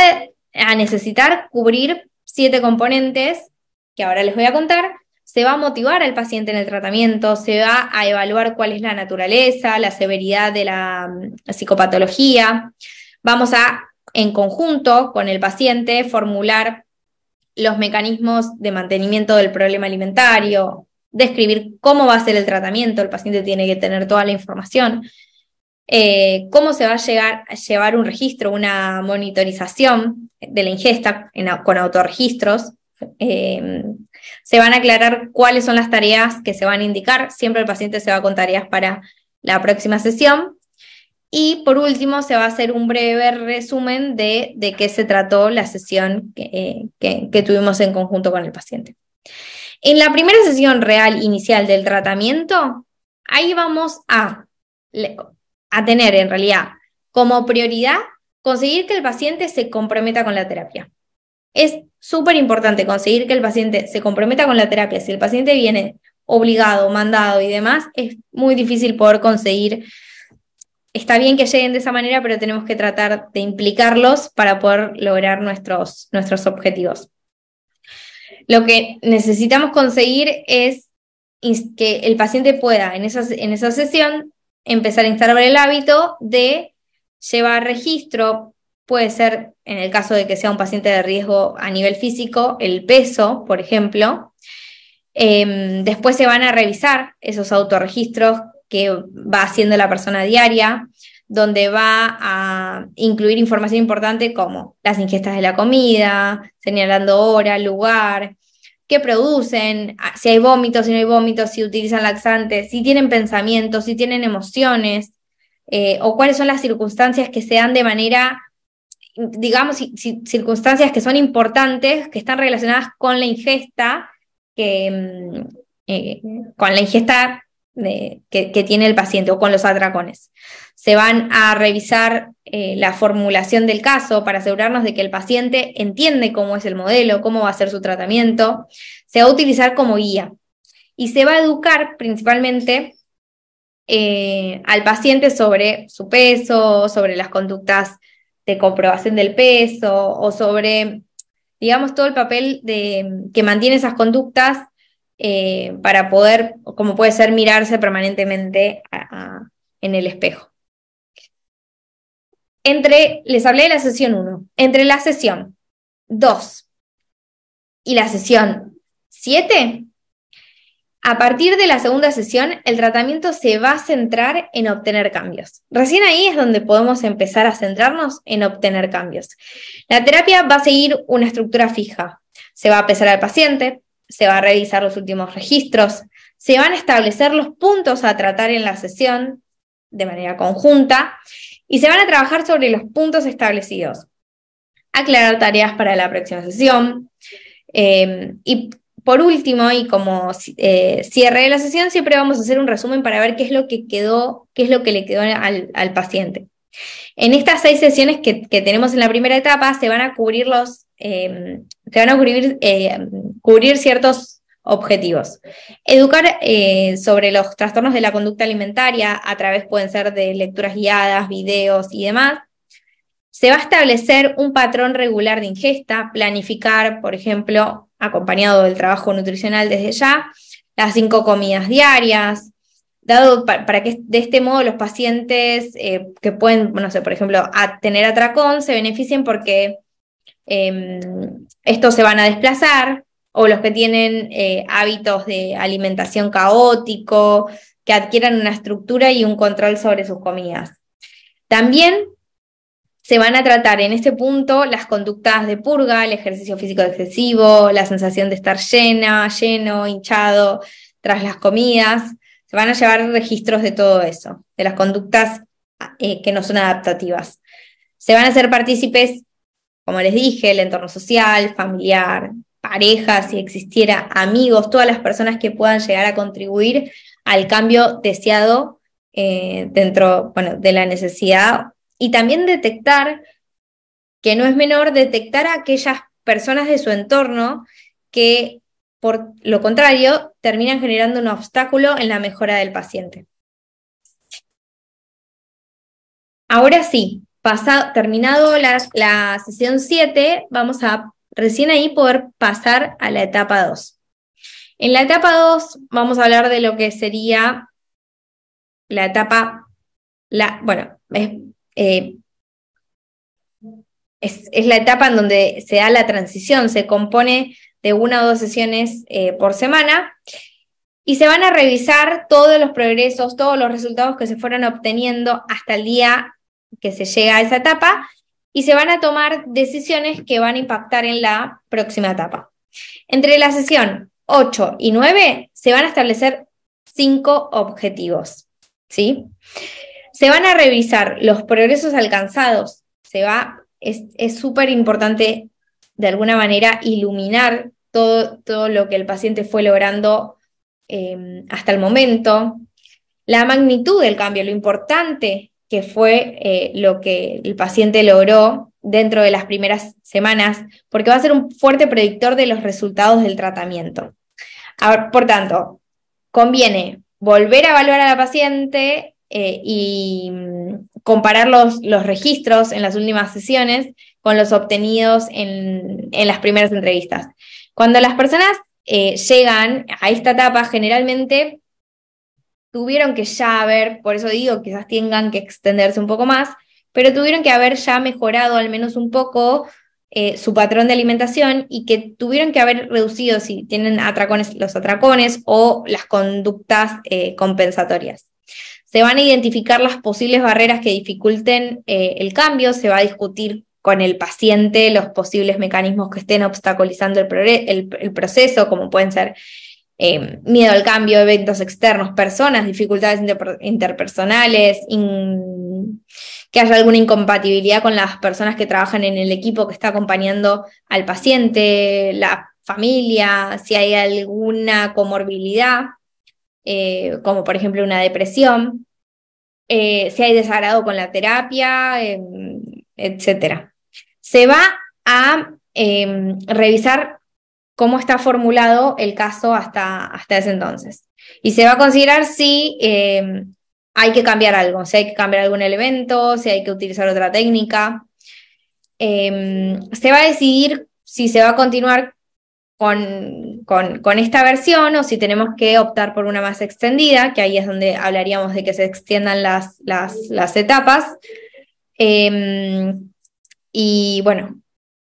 S1: a necesitar cubrir 7 componentes que ahora les voy a contar. Se va a motivar al paciente en el tratamiento, se va a evaluar cuál es la naturaleza, la severidad de la psicopatología. Vamos a, en conjunto con el paciente, formular los mecanismos de mantenimiento del problema alimentario, describir cómo va a ser el tratamiento, el paciente tiene que tener toda la información, cómo se va a llevar un registro, una monitorización de la ingesta con autorregistros. Se van a aclarar cuáles son las tareas que se van a indicar, siempre el paciente se va con tareas para la próxima sesión. Y por último, se va a hacer un breve resumen de qué se trató la sesión que tuvimos en conjunto con el paciente. En la primera sesión real inicial del tratamiento, ahí vamos a tener en realidad como prioridad conseguir que el paciente se comprometa con la terapia. Es súper importante conseguir que el paciente se comprometa con la terapia. Si el paciente viene obligado, mandado y demás, es muy difícil poder conseguir. Está bien que lleguen de esa manera, pero tenemos que tratar de implicarlos para poder lograr nuestros objetivos. Lo que necesitamos conseguir es que el paciente pueda en esa sesión empezar a instalar el hábito de llevar registro, puede ser, en el caso de que sea un paciente de riesgo a nivel físico, el peso, por ejemplo. Después se van a revisar esos autorregistros que va haciendo la persona diaria, donde va a incluir información importante como las ingestas de la comida, señalando hora, lugar, qué producen, si hay vómitos, si no hay vómitos, si utilizan laxantes, si tienen pensamientos, si tienen emociones, o cuáles son las circunstancias que se dan de manera digamos, circunstancias que son importantes, que están relacionadas con la ingesta, con la ingesta que tiene el paciente o con los atracones. Se van a revisar la formulación del caso para asegurarnos de que el paciente entiende cómo es el modelo, cómo va a ser su tratamiento. Se va a utilizar como guía y se va a educar principalmente al paciente sobre su peso, sobre las conductas de comprobación del peso o sobre, digamos, todo el papel que mantiene esas conductas para poder, como puede ser, mirarse permanentemente en el espejo. Les hablé de la sesión 1. Entre la sesión 2 y la sesión 7, a partir de la segunda sesión, el tratamiento se va a centrar en obtener cambios. Recién ahí es donde podemos empezar a centrarnos en obtener cambios. La terapia va a seguir una estructura fija. Se va a pesar al paciente, se va a revisar los últimos registros, se van a establecer los puntos a tratar en la sesión de manera conjunta y se van a trabajar sobre los puntos establecidos. Aclarar tareas para la próxima sesión y por último, y como cierre de la sesión, siempre vamos a hacer un resumen para ver qué es lo que le quedó al paciente. En estas 6 sesiones que tenemos en la primera etapa, se van a cubrir cubrir ciertos objetivos. Educar sobre los trastornos de la conducta alimentaria, a través pueden ser de lecturas guiadas, videos y demás. Se va a establecer un patrón regular de ingesta, planificar, por ejemplo, acompañado del trabajo nutricional desde ya, las 5 comidas diarias, dado para que de este modo los pacientes que pueden, no sé, por ejemplo, tener atracón, se beneficien porque estos se van a desplazar, o los que tienen hábitos de alimentación caótico, que adquieran una estructura y un control sobre sus comidas. También se van a tratar en este punto las conductas de purga, el ejercicio físico excesivo, la sensación de estar lleno, hinchado tras las comidas. Se van a llevar registros de todo eso, de las conductas que no son adaptativas. Se van a hacer partícipes, como les dije, el entorno social, familiar, pareja, si existiera, amigos, todas las personas que puedan llegar a contribuir al cambio deseado dentro, de la necesidad. Y también detectar, que no es menor, detectar a aquellas personas de su entorno que, por lo contrario, terminan generando un obstáculo en la mejora del paciente. Ahora sí, terminado la sesión 7, vamos a recién ahí poder pasar a la etapa 2. En la etapa 2 vamos a hablar de lo que sería la etapa, es la etapa en donde se da la transición, se compone de 1 o 2 sesiones por semana y se van a revisar todos los progresos, todos los resultados que se fueron obteniendo hasta el día que se llega a esa etapa y se van a tomar decisiones que van a impactar en la próxima etapa. Entre la sesión 8 y 9 se van a establecer 5 objetivos, ¿sí? Se van a revisar los progresos alcanzados, es súper importante de alguna manera iluminar todo lo que el paciente fue logrando hasta el momento, la magnitud del cambio, lo importante que fue lo que el paciente logró dentro de las primeras semanas, porque va a ser un fuerte predictor de los resultados del tratamiento. Por tanto, conviene volver a evaluar a la paciente y comparar los registros en las últimas sesiones con los obtenidos en las primeras entrevistas. Cuando las personas llegan a esta etapa, generalmente tuvieron que ya por eso digo, quizás tengan que extenderse un poco más, pero tuvieron que haber ya mejorado al menos un poco su patrón de alimentación y que tuvieron que haber reducido, si tienen atracones, los atracones o las conductas compensatorias. Se van a identificar las posibles barreras que dificulten el cambio, se va a discutir con el paciente los posibles mecanismos que estén obstaculizando el proceso, como pueden ser miedo al cambio, eventos externos, personas, dificultades interpersonales, que haya alguna incompatibilidad con las personas que trabajan en el equipo que está acompañando al paciente, la familia, si hay alguna comorbilidad, como por ejemplo una depresión, si hay desagrado con la terapia, etc. Se va a revisar cómo está formulado el caso hasta ese entonces. Y se va a considerar si hay que cambiar algo, si hay que cambiar algún elemento, si hay que utilizar otra técnica. Se va a decidir si se va a continuar con esta versión o si tenemos que optar por una más extendida, que ahí es donde hablaríamos de que se extiendan las etapas. Y bueno,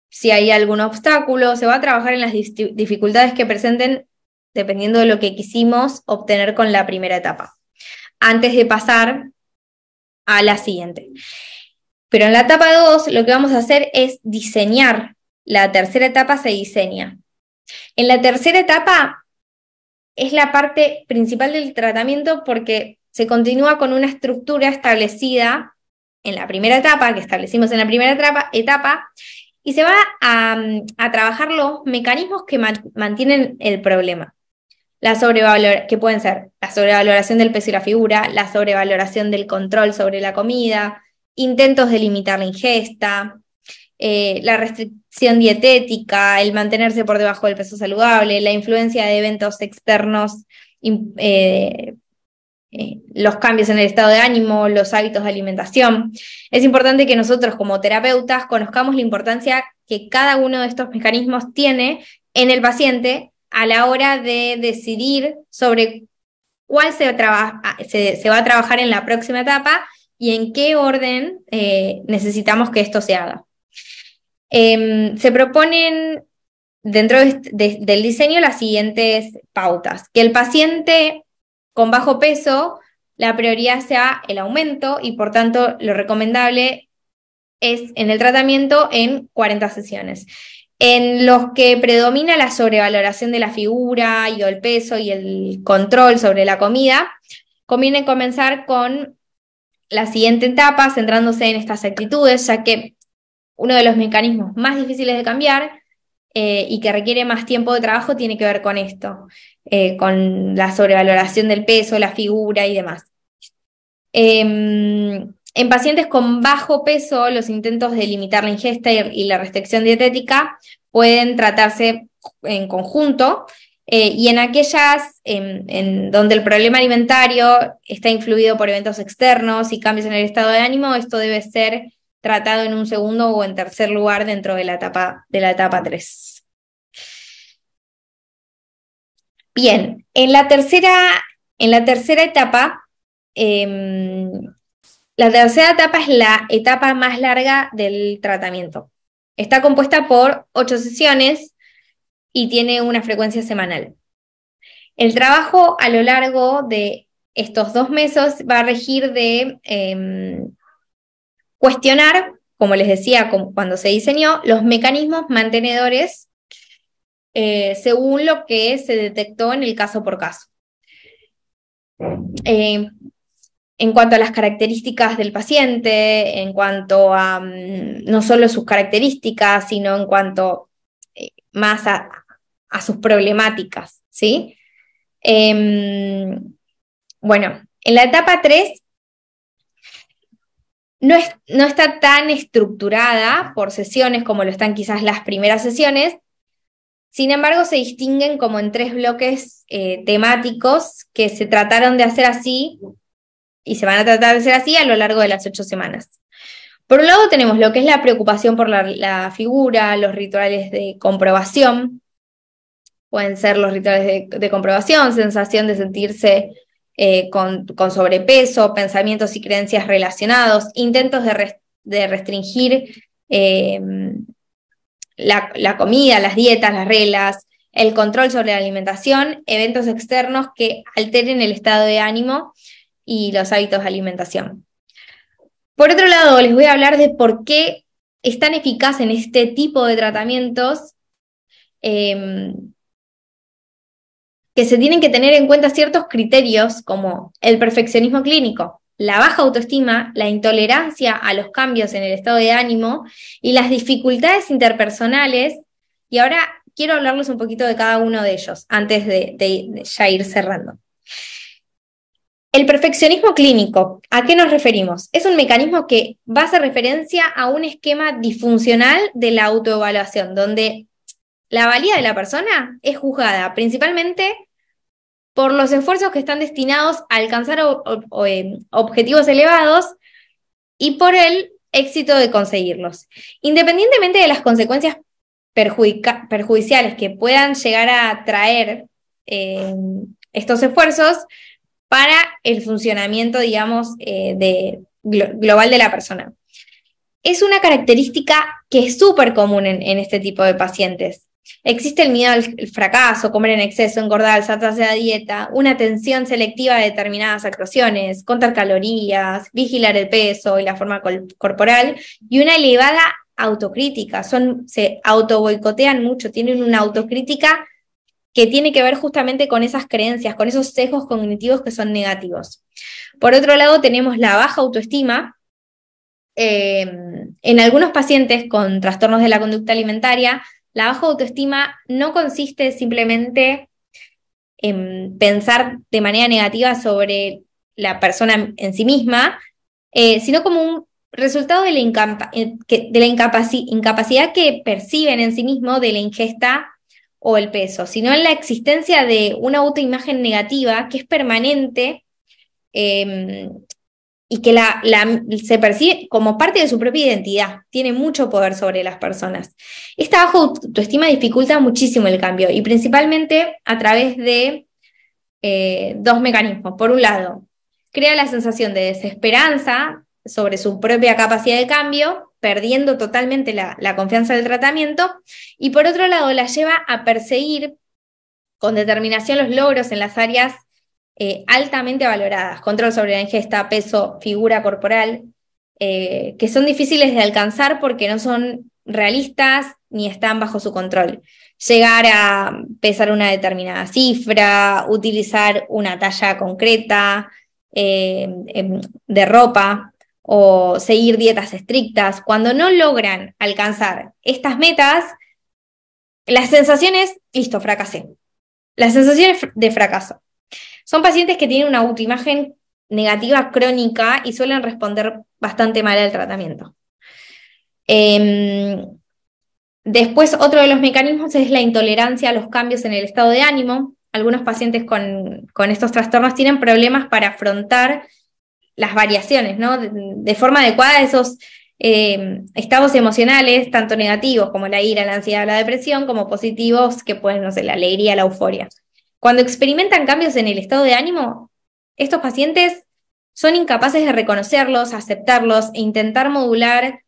S1: si hay algún obstáculo, se va a trabajar en las dificultades que presenten dependiendo de lo que quisimos obtener con la primera etapa, antes de pasar a la siguiente. Pero en la etapa 2 lo que vamos a hacer es diseñar. La tercera etapa se diseña. En la tercera etapa es la parte principal del tratamiento porque se continúa con una estructura establecida en la primera etapa, que establecimos en la primera etapa, y se va a trabajar los mecanismos que mantienen el problema. Que pueden ser la sobrevaloración del peso y la figura, la sobrevaloración del control sobre la comida, intentos de limitar la ingesta, la restricción dietética, el mantenerse por debajo del peso saludable, la influencia de eventos externos, los cambios en el estado de ánimo, los hábitos de alimentación. Es importante que nosotros como terapeutas conozcamos la importancia que cada uno de estos mecanismos tiene en el paciente a la hora de decidir sobre cuál se va a trabajar en la próxima etapa y en qué orden necesitamos que esto se haga. Se proponen dentro del diseño las siguientes pautas. Que el paciente con bajo peso, la prioridad sea el aumento y por tanto lo recomendable es en el tratamiento en 40 sesiones. En los que predomina la sobrevaloración de la figura y el peso y el control sobre la comida, conviene comenzar con la siguiente etapa centrándose en estas actitudes, ya que uno de los mecanismos más difíciles de cambiar y que requiere más tiempo de trabajo tiene que ver con esto, con la sobrevaloración del peso, la figura y demás. En pacientes con bajo peso, los intentos de limitar la ingesta y la restricción dietética pueden tratarse en conjunto, y en aquellas en donde el problema alimentario está influido por eventos externos y cambios en el estado de ánimo, esto debe ser tratado en un segundo o en tercer lugar dentro de la etapa 3. Bien, en la tercera etapa, la tercera etapa es la etapa más larga del tratamiento. Está compuesta por 8 sesiones y tiene una frecuencia semanal. El trabajo a lo largo de estos 2 meses va a regir de cuestionar, como les decía, cuando se diseñó, los mecanismos mantenedores según lo que se detectó en el caso por caso. En cuanto a las características del paciente, en cuanto a no solo sus características, sino en cuanto más a sus problemáticas, ¿sí? Bueno, en la etapa 3 no está tan estructurada por sesiones como lo están quizás las primeras sesiones. Sin embargo, se distinguen como en 3 bloques temáticos que se trataron de hacer así y se van a tratar de hacer así a lo largo de las 8 semanas. Por un lado tenemos lo que es la preocupación por la figura, los rituales de comprobación. Pueden ser los rituales de comprobación, sensación de sentirse con sobrepeso, pensamientos y creencias relacionados, intentos de restringir la comida, las dietas, las reglas, el control sobre la alimentación, eventos externos que alteren el estado de ánimo y los hábitos de alimentación. Por otro lado, les voy a hablar de por qué es tan eficaz en este tipo de tratamientos que se tienen que tener en cuenta ciertos criterios como el perfeccionismo clínico. la baja autoestima, la intolerancia a los cambios en el estado de ánimo y las dificultades interpersonales. Y ahora quiero hablarles un poquito de cada uno de ellos antes de ya ir cerrando. El perfeccionismo clínico, ¿a qué nos referimos? Es un mecanismo que va a hacer referencia a un esquema disfuncional de la autoevaluación, donde la valía de la persona es juzgada principalmente por los esfuerzos que están destinados a alcanzar objetivos elevados y por el éxito de conseguirlos. Independientemente de las consecuencias perjudiciales que puedan llegar a traer estos esfuerzos para el funcionamiento, digamos, global de la persona. Es una característica que es súper común en este tipo de pacientes. Existe el miedo al fracaso, comer en exceso, engordar, saltarse la dieta, una atención selectiva a determinadas actuaciones, contar calorías, vigilar el peso y la forma corporal, y una elevada autocrítica. Se autoboicotean mucho, tienen una autocrítica que tiene que ver justamente con esas creencias, con esos sesgos cognitivos que son negativos. Por otro lado, tenemos la baja autoestima. En algunos pacientes con trastornos de la conducta alimentaria, la baja autoestima no consiste simplemente en pensar de manera negativa sobre la persona en sí misma, sino como un resultado de la incapacidad que perciben en sí mismo de la ingesta o el peso, sino en la existencia de una autoimagen negativa que es permanente y que se percibe como parte de su propia identidad, tiene mucho poder sobre las personas. Esta baja autoestima dificulta muchísimo el cambio y principalmente a través de dos mecanismos. Por un lado, crea la sensación de desesperanza sobre su propia capacidad de cambio, perdiendo totalmente la confianza del tratamiento, y por otro lado la lleva a perseguir con determinación los logros en las áreas altamente valoradas, control sobre la ingesta, peso, figura corporal, que son difíciles de alcanzar porque no son realistas ni están bajo su control. Llegar a pesar una determinada cifra, utilizar una talla concreta de ropa o seguir dietas estrictas. Cuando no logran alcanzar estas metas, la sensación es, listo, fracasé. La sensación es de fracaso. Son pacientes que tienen una autoimagen negativa crónica y suelen responder bastante mal al tratamiento. Después, otro de los mecanismos es la intolerancia a los cambios en el estado de ánimo. Algunos pacientes con estos trastornos tienen problemas para afrontar las variaciones, ¿no? De forma adecuada esos estados emocionales, tanto negativos como la ira, la ansiedad, la depresión, como positivos que pueden, no sé, la alegría, la euforia. Cuando experimentan cambios en el estado de ánimo, estos pacientes son incapaces de reconocerlos, aceptarlos e intentar modular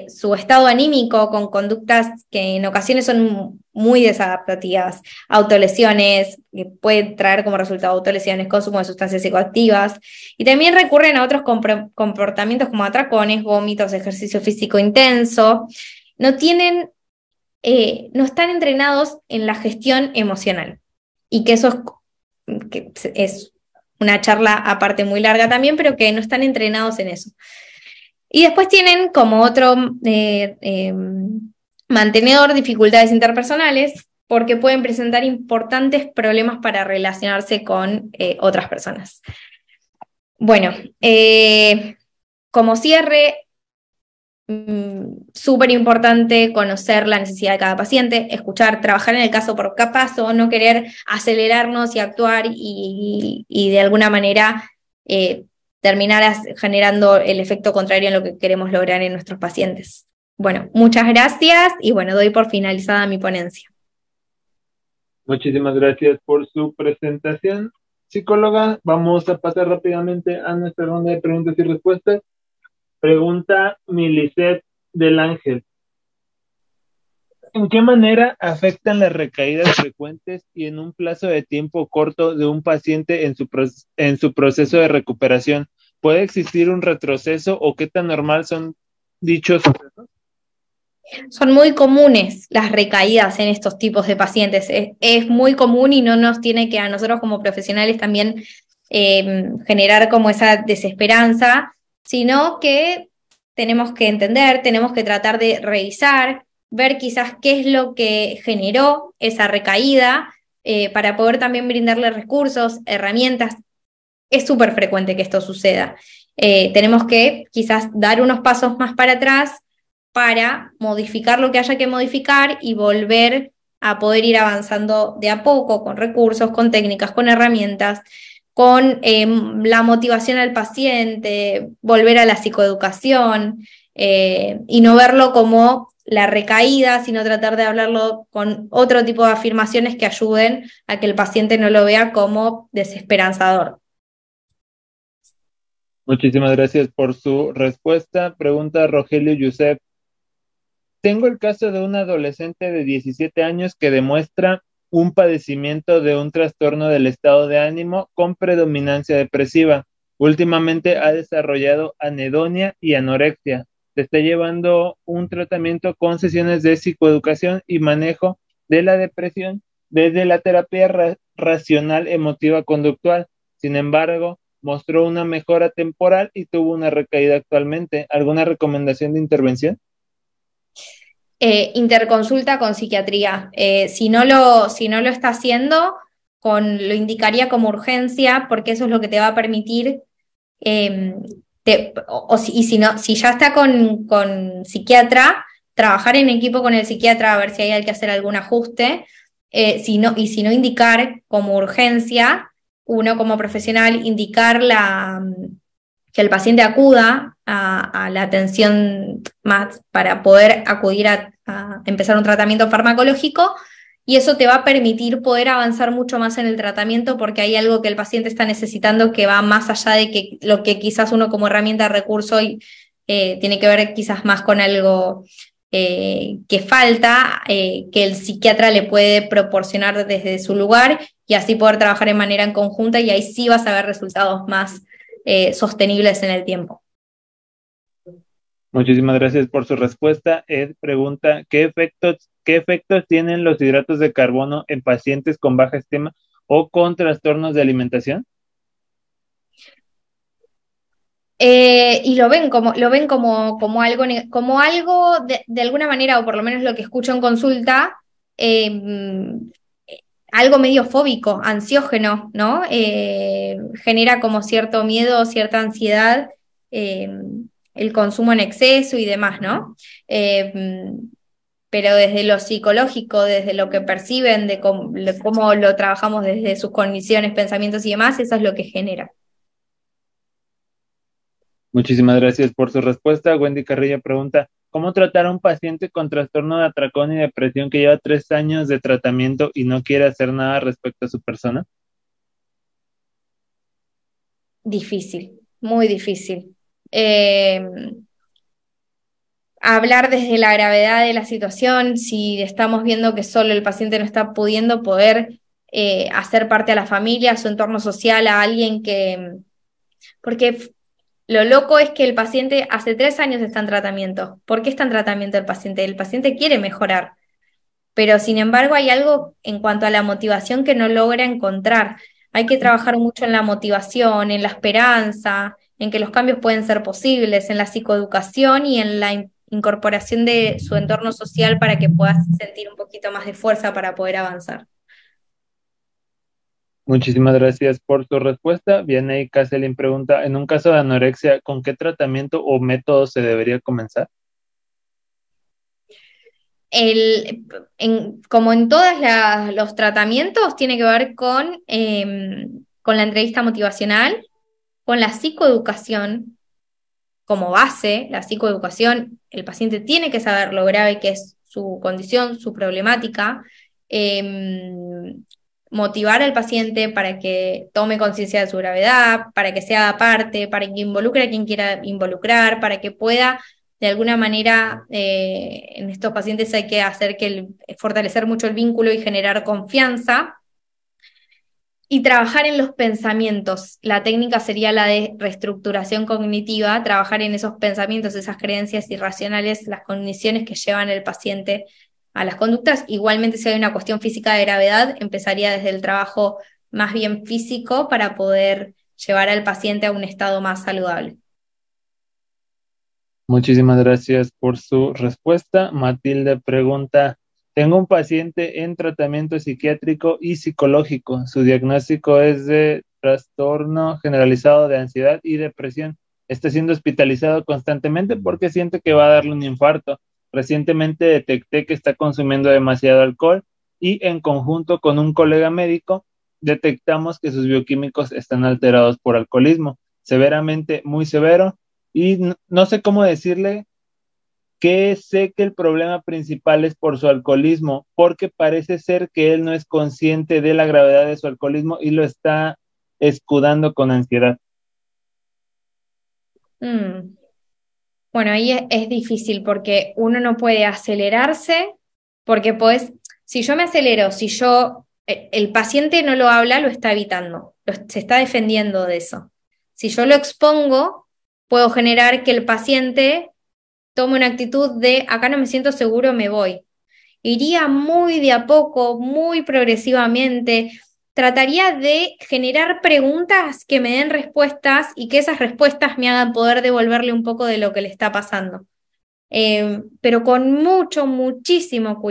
S1: su estado anímico con conductas que en ocasiones son muy desadaptativas, autolesiones, que pueden traer como resultado autolesiones, consumo de sustancias psicoactivas, y también recurren a otros comportamientos como atracones, vómitos, ejercicio físico intenso. No están entrenados en la gestión emocional, y que eso es una charla aparte muy larga también, pero que no están entrenados en eso. Y después tienen como otro mantenedor dificultades interpersonales, porque pueden presentar importantes problemas para relacionarse con otras personas. Bueno, como cierre, súper importante conocer la necesidad de cada paciente, escuchar, trabajar en el caso por caso, no querer acelerarnos y actuar y de alguna manera terminar generando el efecto contrario en lo que queremos lograr en nuestros pacientes. Bueno, muchas gracias y bueno, doy por finalizada mi ponencia.
S2: Muchísimas gracias por su presentación, psicóloga. Vamos a pasar rápidamente a nuestra ronda de preguntas y respuestas. Pregunta Milicet del Ángel. ¿En qué manera afectan las recaídas frecuentes y en un plazo de tiempo corto de un paciente en su proceso de recuperación? ¿Puede existir un retroceso o qué tan normal son dichos procesos?
S1: Son muy comunes las recaídas en estos tipos de pacientes. Es muy común y no nos tiene que a nosotros como profesionales también generar como esa desesperanza, sino que tenemos que entender, tenemos que tratar de revisar, ver quizás qué es lo que generó esa recaída, para poder también brindarle recursos, herramientas. Es súper frecuente que esto suceda. Tenemos que quizás dar unos pasos más para atrás para modificar lo que haya que modificar y volver a poder ir avanzando de a poco con recursos, con técnicas, con herramientas, con la motivación al paciente, volver a la psicoeducación, y no verlo como la recaída, sino tratar de hablarlo con otro tipo de afirmaciones que ayuden a que el paciente no lo vea como desesperanzador.
S2: Muchísimas gracias por su respuesta. Pregunta Rogelio Yusef. Tengo el caso de un adolescente de 17 años que demuestra un padecimiento de un trastorno del estado de ánimo con predominancia depresiva. Últimamente ha desarrollado anedonia y anorexia. Se está llevando un tratamiento con sesiones de psicoeducación y manejo de la depresión desde la terapia racional emotiva conductual. Sin embargo, mostró una mejora temporal y tuvo una recaída actualmente. ¿Alguna recomendación de intervención?
S1: Interconsulta con psiquiatría. Si no lo está haciendo, lo indicaría como urgencia, porque eso es lo que te va a permitir, y si ya está con psiquiatra, trabajar en equipo con el psiquiatra a ver si hay que hacer algún ajuste, si no indicar como urgencia, uno como profesional, indicar que el paciente acuda a la atención más para poder acudir a empezar un tratamiento farmacológico, y eso te va a permitir poder avanzar mucho más en el tratamiento, porque hay algo que el paciente está necesitando que va más allá de que lo que quizás uno como herramienta de recurso tiene que ver quizás más con algo que falta, que el psiquiatra le puede proporcionar desde su lugar, y así poder trabajar en manera en conjunta, y ahí sí vas a ver resultados más sostenibles en el tiempo.
S2: Muchísimas gracias por su respuesta. Ed pregunta, ¿qué efectos tienen los hidratos de carbono en pacientes con baja estima o con trastornos de alimentación?
S1: Y lo ven como algo, de alguna manera, o por lo menos lo que escucho en consulta, algo medio fóbico, ansiógeno, ¿no? Genera como cierto miedo, cierta ansiedad, eh, el consumo en exceso y demás, ¿no? Pero desde lo psicológico, desde lo que perciben, de cómo lo trabajamos desde sus condiciones, pensamientos y demás, eso es lo que genera.
S2: Muchísimas gracias por su respuesta. Wendy Carrilla pregunta, ¿cómo tratar a un paciente con trastorno de atracón y depresión que lleva 3 años de tratamiento y no quiere hacer nada respecto a su persona?
S1: Difícil, muy difícil. Hablar desde la gravedad de la situación, si estamos viendo que solo el paciente no está pudiendo, poder hacer parte a la familia, a su entorno social, a alguien porque lo loco es que el paciente hace 3 años está en tratamiento. ¿Por qué está en tratamiento el paciente? El paciente quiere mejorar, pero sin embargo hay algo en cuanto a la motivación que no logra encontrar. Hay que trabajar mucho en la motivación, en la esperanza, en que los cambios pueden ser posibles, en la psicoeducación y en la incorporación de su entorno social para que pueda sentir un poquito más de fuerza para poder avanzar.
S2: Muchísimas gracias por su respuesta. Vianey Caselin pregunta, en un caso de anorexia, ¿con qué tratamiento o método se debería comenzar?
S1: Como en todos los tratamientos, tiene que ver con la entrevista motivacional, con la psicoeducación como base. La psicoeducación, el paciente tiene que saber lo grave que es su condición, su problemática, motivar al paciente para que tome conciencia de su gravedad, para que se haga parte, para que involucre a quien quiera involucrar, para que pueda de alguna manera, en estos pacientes hay que hacer fortalecer mucho el vínculo y generar confianza. Y trabajar en los pensamientos. La técnica sería la de reestructuración cognitiva, trabajar en esos pensamientos, esas creencias irracionales, las condiciones que llevan al paciente a las conductas. Igualmente, si hay una cuestión física de gravedad, empezaría desde el trabajo más bien físico para poder llevar al paciente a un estado más saludable.
S2: Muchísimas gracias por su respuesta. Matilde pregunta, tengo un paciente en tratamiento psiquiátrico y psicológico. Su diagnóstico es de trastorno generalizado de ansiedad y depresión. Está siendo hospitalizado constantemente porque siente que va a darle un infarto. Recientemente detecté que está consumiendo demasiado alcohol y en conjunto con un colega médico detectamos que sus bioquímicos están alterados por alcoholismo, severamente, muy severo, y no sé cómo decirle que sé que el problema principal es por su alcoholismo, porque parece ser que él no es consciente de la gravedad de su alcoholismo y lo está escudando con ansiedad.
S1: Mm. Bueno, ahí es difícil porque uno no puede acelerarse, porque pues, si yo me acelero, si yo, el paciente no lo habla, lo está evitando, se está defendiendo de eso. Si yo lo expongo, puedo generar que el paciente tome una actitud de, acá no me siento seguro, me voy. Iría muy de a poco, muy progresivamente. Trataría de generar preguntas que me den respuestas y que esas respuestas me hagan poder devolverle un poco de lo que le está pasando. Pero con muchísimo cuidado.